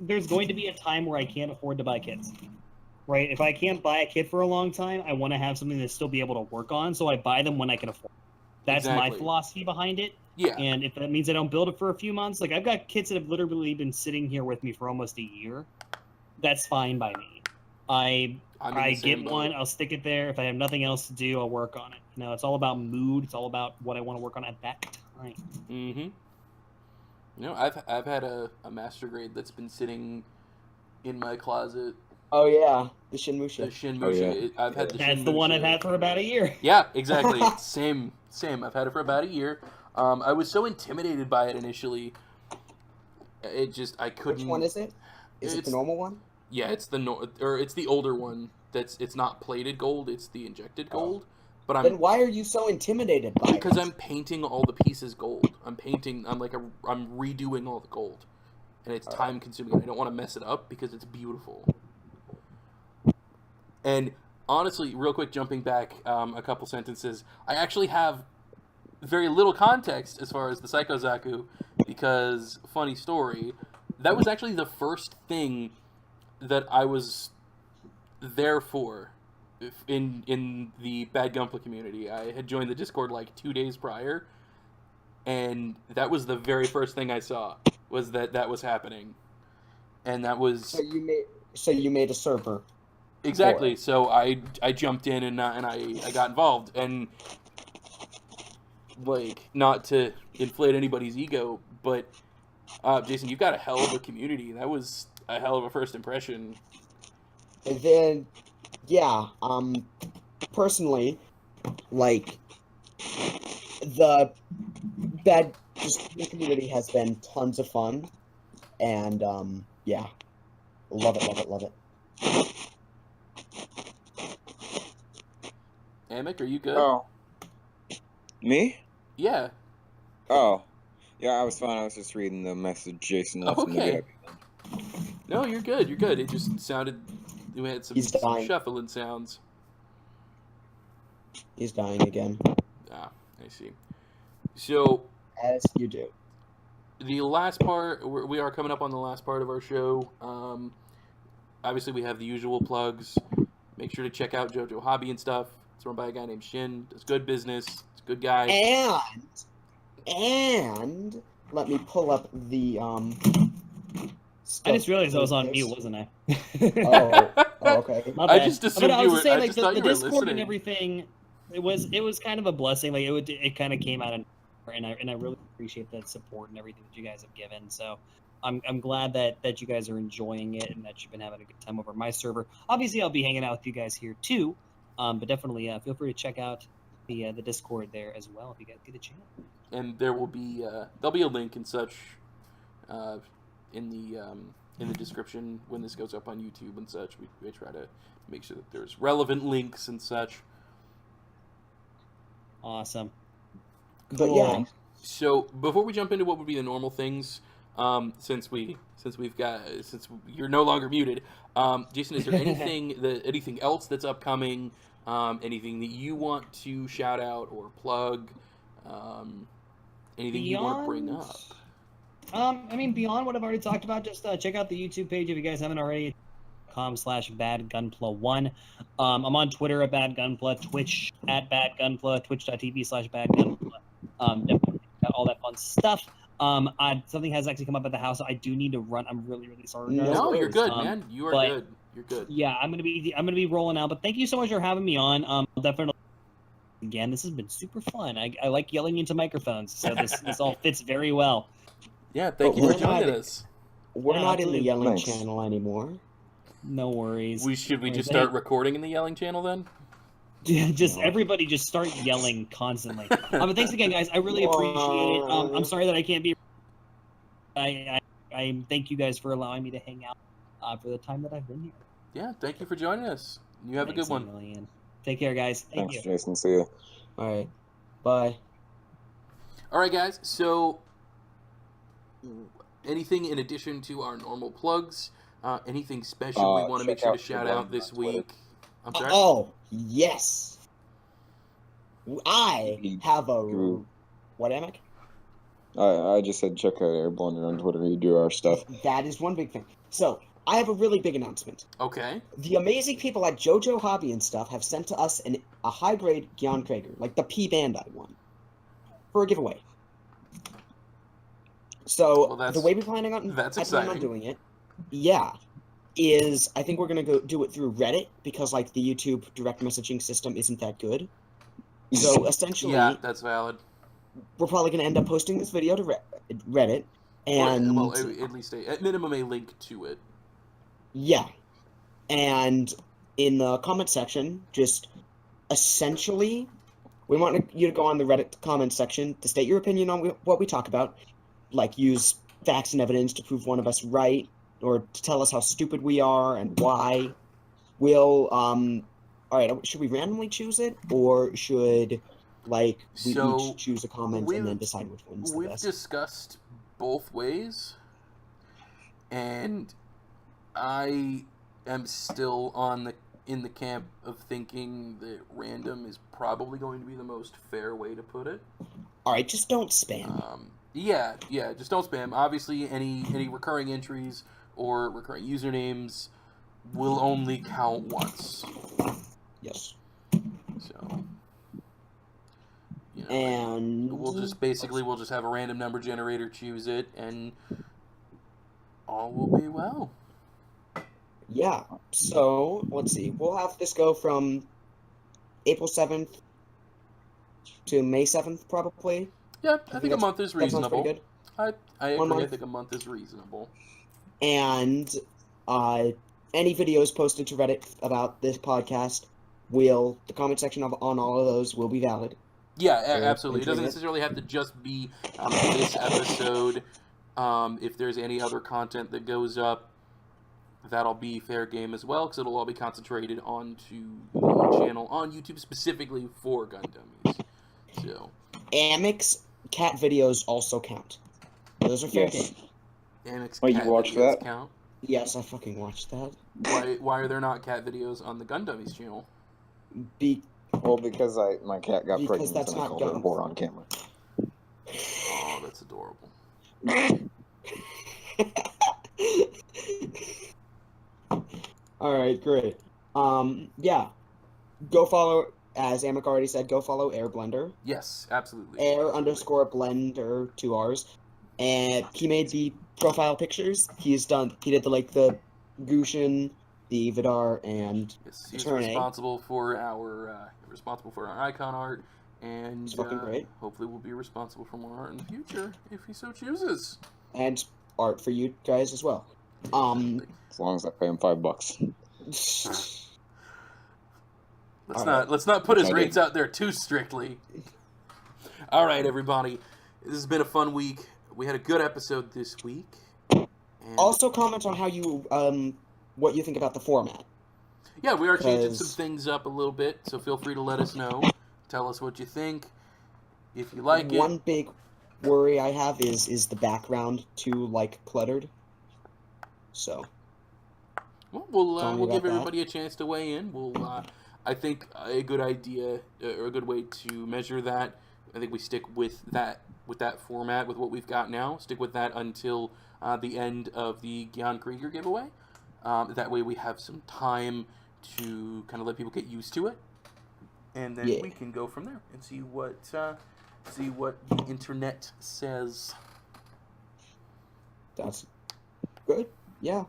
[SPEAKER 2] there's going to be a time where I can't afford to buy kits. Right? If I can't buy a kit for a long time, I want to have something to still be able to work on, so I buy them when I can afford. That's my philosophy behind it.
[SPEAKER 1] Yeah.
[SPEAKER 2] And if that means I don't build it for a few months, like, I've got kits that have literally been sitting here with me for almost a year. That's fine by me. I get one, I'll stick it there. If I have nothing else to do, I'll work on it. You know, it's all about mood. It's all about what I want to work on at that time.
[SPEAKER 1] Mm-hmm. You know, I've had a Master Grade that's been sitting in my closet.
[SPEAKER 3] Oh yeah, the Shinmusha.
[SPEAKER 1] The Shinmusha.
[SPEAKER 5] Oh, yeah.
[SPEAKER 1] I've had the
[SPEAKER 2] That's
[SPEAKER 1] Shinmusha.
[SPEAKER 2] the one I've had for about a year.
[SPEAKER 1] Yeah, exactly. Same. I've had it for about a year. I was so intimidated by it initially. I couldn't.
[SPEAKER 3] Which one is it? Is it the normal one?
[SPEAKER 1] Yeah, it's the older one. It's not plated gold. It's the injected gold. But
[SPEAKER 3] then why are you so intimidated by it?
[SPEAKER 1] Because I'm painting all the pieces gold. I'm redoing all the gold, and it's time consuming. I don't want to mess it up because it's beautiful. And honestly, real quick, jumping back a couple sentences, I actually have very little context as far as the Psycho Zaku, because, funny story, that was actually the first thing that I was there for in the BadGunpla community. I had joined the Discord like 2 days prior, and that was the very first thing I saw, was that was happening. And that was...
[SPEAKER 3] So you made a server.
[SPEAKER 1] Exactly. So I jumped in and I got involved, and like, not to inflate anybody's ego, but Jason, you've got a hell of a community. That was a hell of a first impression.
[SPEAKER 3] And then, yeah, personally, like, the community has been tons of fun, and yeah, love it.
[SPEAKER 1] Amick, are you good?
[SPEAKER 5] Oh. Me?
[SPEAKER 1] Yeah.
[SPEAKER 5] Oh. Yeah, I was fine. I was just reading the message Jason left in the video.
[SPEAKER 1] No, you're good. You're good. It just sounded. We had some shuffling sounds.
[SPEAKER 3] He's dying again.
[SPEAKER 1] Ah, I see. So,
[SPEAKER 3] as you do.
[SPEAKER 1] The last part, we are coming up on the last part of our show. Obviously, we have the usual plugs. Make sure to check out Jojo Hobby and stuff. It's run by a guy named Shin. Does good business. It's a good guy.
[SPEAKER 3] And let me pull up the
[SPEAKER 2] I just realized I was on mute, wasn't I?
[SPEAKER 3] Okay.
[SPEAKER 1] I just assumed you were.
[SPEAKER 2] Saying,
[SPEAKER 1] I
[SPEAKER 2] like,
[SPEAKER 1] just thought you were
[SPEAKER 2] Discord
[SPEAKER 1] listening.
[SPEAKER 2] and everything. It was kind of a blessing. Like it kind of came out, and I really appreciate that support and everything that you guys have given. So I'm glad that you guys are enjoying it and that you've been having a good time over my server. Obviously, I'll be hanging out with you guys here too. But definitely feel free to check out the Discord there as well if you guys get a chance.
[SPEAKER 1] And there will be there'll be a link and such in the description when this goes up on YouTube and such. We try to make sure that there's relevant links and such.
[SPEAKER 2] Awesome.
[SPEAKER 3] But yeah.
[SPEAKER 1] So before we jump into what would be the normal things, since you're no longer muted, Jason, is there anything else that's upcoming? Anything that you want to shout out or plug? Anything you want to bring up?
[SPEAKER 2] I mean, beyond what I've already talked about, just check out the YouTube page if you guys haven't already. .com/BadGunpla1. I'm on Twitter at BadGunpla, Twitch at BadGunpla, twitch.tv/BadGunpla. Definitely got all that fun stuff. Something has actually come up at the house. I do need to run. I'm really sorry.
[SPEAKER 1] No, you're good, man. You are good. You're good.
[SPEAKER 2] Yeah, I'm gonna be rolling out. But thank you so much for having me on. I'll definitely. Again, this has been super fun. I like yelling into microphones, so this all fits very well.
[SPEAKER 1] Yeah, thank you for joining us.
[SPEAKER 3] We're not in the yelling channel anymore.
[SPEAKER 2] No worries.
[SPEAKER 1] Should we just start recording in the yelling channel then?
[SPEAKER 2] Everybody just start yelling constantly. But thanks again, guys. I really appreciate it. I'm sorry that I can't be. I thank you guys for allowing me to hang out for the time that I've been here.
[SPEAKER 1] Yeah, thank you for joining us. You have a good one.
[SPEAKER 2] Million. Take care, guys.
[SPEAKER 5] Thanks, Jason. See you.
[SPEAKER 3] All right. Bye.
[SPEAKER 1] All right, guys. So, anything in addition to our normal plugs? Anything special we want to make sure to shout out this week? I'm sorry?
[SPEAKER 3] Oh, yes. I have a... What, Amic?
[SPEAKER 5] I just said check out Airblunder on Twitter. You do our stuff.
[SPEAKER 3] That is one big thing. So, I have a really big announcement.
[SPEAKER 1] Okay.
[SPEAKER 3] The amazing people at Jojo Hobby and stuff have sent to us a high-grade Gyan Krieger, like the P Bandai one, for a giveaway. So, the way we're planning on doing it, is I think we're going to go do it through Reddit, because, like, the YouTube direct messaging system isn't that good. So, essentially...
[SPEAKER 1] Yeah, that's valid.
[SPEAKER 3] We're probably going to end up posting this video to Reddit, and...
[SPEAKER 1] Well, at least, at minimum, a link to it.
[SPEAKER 3] Yeah. And in the comment section, just essentially, we want you to go on the Reddit comment section to state your opinion on what we talk about, like use facts and evidence to prove one of us right, or to tell us how stupid we are and why. We'll, alright, should we randomly choose it, or should, like, we each choose a comment and then decide which one's the best?
[SPEAKER 1] We've discussed both ways, and I am still in the camp of thinking that random is probably going to be the most fair way to put it.
[SPEAKER 3] Alright, just don't spam.
[SPEAKER 1] Yeah, just don't spam. Obviously, any recurring entries or recurring usernames will only count once.
[SPEAKER 3] Yes.
[SPEAKER 1] So,
[SPEAKER 3] and
[SPEAKER 1] we'll just have a random number generator choose it, and all will be well.
[SPEAKER 3] Yeah. So let's see. We'll have this go from April 7th to May 7th, probably.
[SPEAKER 1] Yeah, I think a month is reasonable.
[SPEAKER 3] That sounds pretty good.
[SPEAKER 1] I agree. I think a month is reasonable.
[SPEAKER 3] And any videos posted to Reddit about this podcast the comment section on all of those will be valid.
[SPEAKER 1] Yeah, absolutely. It doesn't necessarily have to just be this episode. If there's any other content that goes up, that'll be fair game as well, because it'll all be concentrated onto the channel on YouTube specifically for Gundummies. So,
[SPEAKER 3] Amic's cat videos also count. Those are fair game.
[SPEAKER 1] Amic's
[SPEAKER 5] cat
[SPEAKER 1] cat
[SPEAKER 5] you watched
[SPEAKER 1] videos
[SPEAKER 5] that?
[SPEAKER 1] count.
[SPEAKER 3] Yes, I fucking watched that.
[SPEAKER 1] Why are there not cat videos on the Gundummies channel?
[SPEAKER 5] Well, because my cat got
[SPEAKER 3] Because
[SPEAKER 5] pregnant
[SPEAKER 3] that's
[SPEAKER 5] and I
[SPEAKER 3] not
[SPEAKER 5] called her a
[SPEAKER 3] Gun.
[SPEAKER 5] whore on camera.
[SPEAKER 1] Oh, that's adorable.
[SPEAKER 3] All right, great. Yeah. Go follow, as Amic already said, go follow Air Blender.
[SPEAKER 1] Yes, absolutely.
[SPEAKER 3] Air_blender, 2 R's. And he made the profile pictures. He did the Gushin, the Vidar, and
[SPEAKER 1] Yes,
[SPEAKER 3] the
[SPEAKER 1] he's
[SPEAKER 3] Turn A.
[SPEAKER 1] responsible for our icon art, and
[SPEAKER 3] It's fucking great.
[SPEAKER 1] hopefully we'll be responsible for more art in the future if he so chooses.
[SPEAKER 3] And art for you guys as well.
[SPEAKER 5] As long as I pay him $5.
[SPEAKER 1] Let's not put his
[SPEAKER 5] I
[SPEAKER 1] rates
[SPEAKER 5] did.
[SPEAKER 1] out there too strictly. All right, everybody. This has been a fun week. We had a good episode this week. And
[SPEAKER 3] Also, comment on how you what you think about the format.
[SPEAKER 1] yeah, we are changing some things up a little bit, so feel free to let us know. Tell us what you think. If you like
[SPEAKER 3] One
[SPEAKER 1] it.
[SPEAKER 3] big worry I have is the background too cluttered. So.
[SPEAKER 1] Well,
[SPEAKER 3] Tell me
[SPEAKER 1] we'll
[SPEAKER 3] about
[SPEAKER 1] give
[SPEAKER 3] that.
[SPEAKER 1] everybody a chance to weigh in. I think a good idea or a good way to measure that. I think we stick with that format with what we've got now. Stick with that until the end of the Gyan Krieger giveaway. That way we have some time to kind of let people get used to it, and then we can go from there and see what the internet says.
[SPEAKER 3] That's good. Yeah.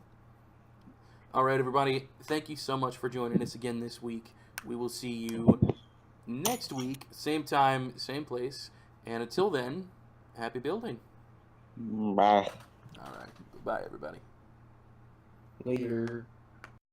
[SPEAKER 1] All right, everybody. Thank you so much for joining us again this week. We will see you next week, same time, same place. And until then, happy building.
[SPEAKER 5] Bye.
[SPEAKER 1] All right. Bye, everybody.
[SPEAKER 3] Later.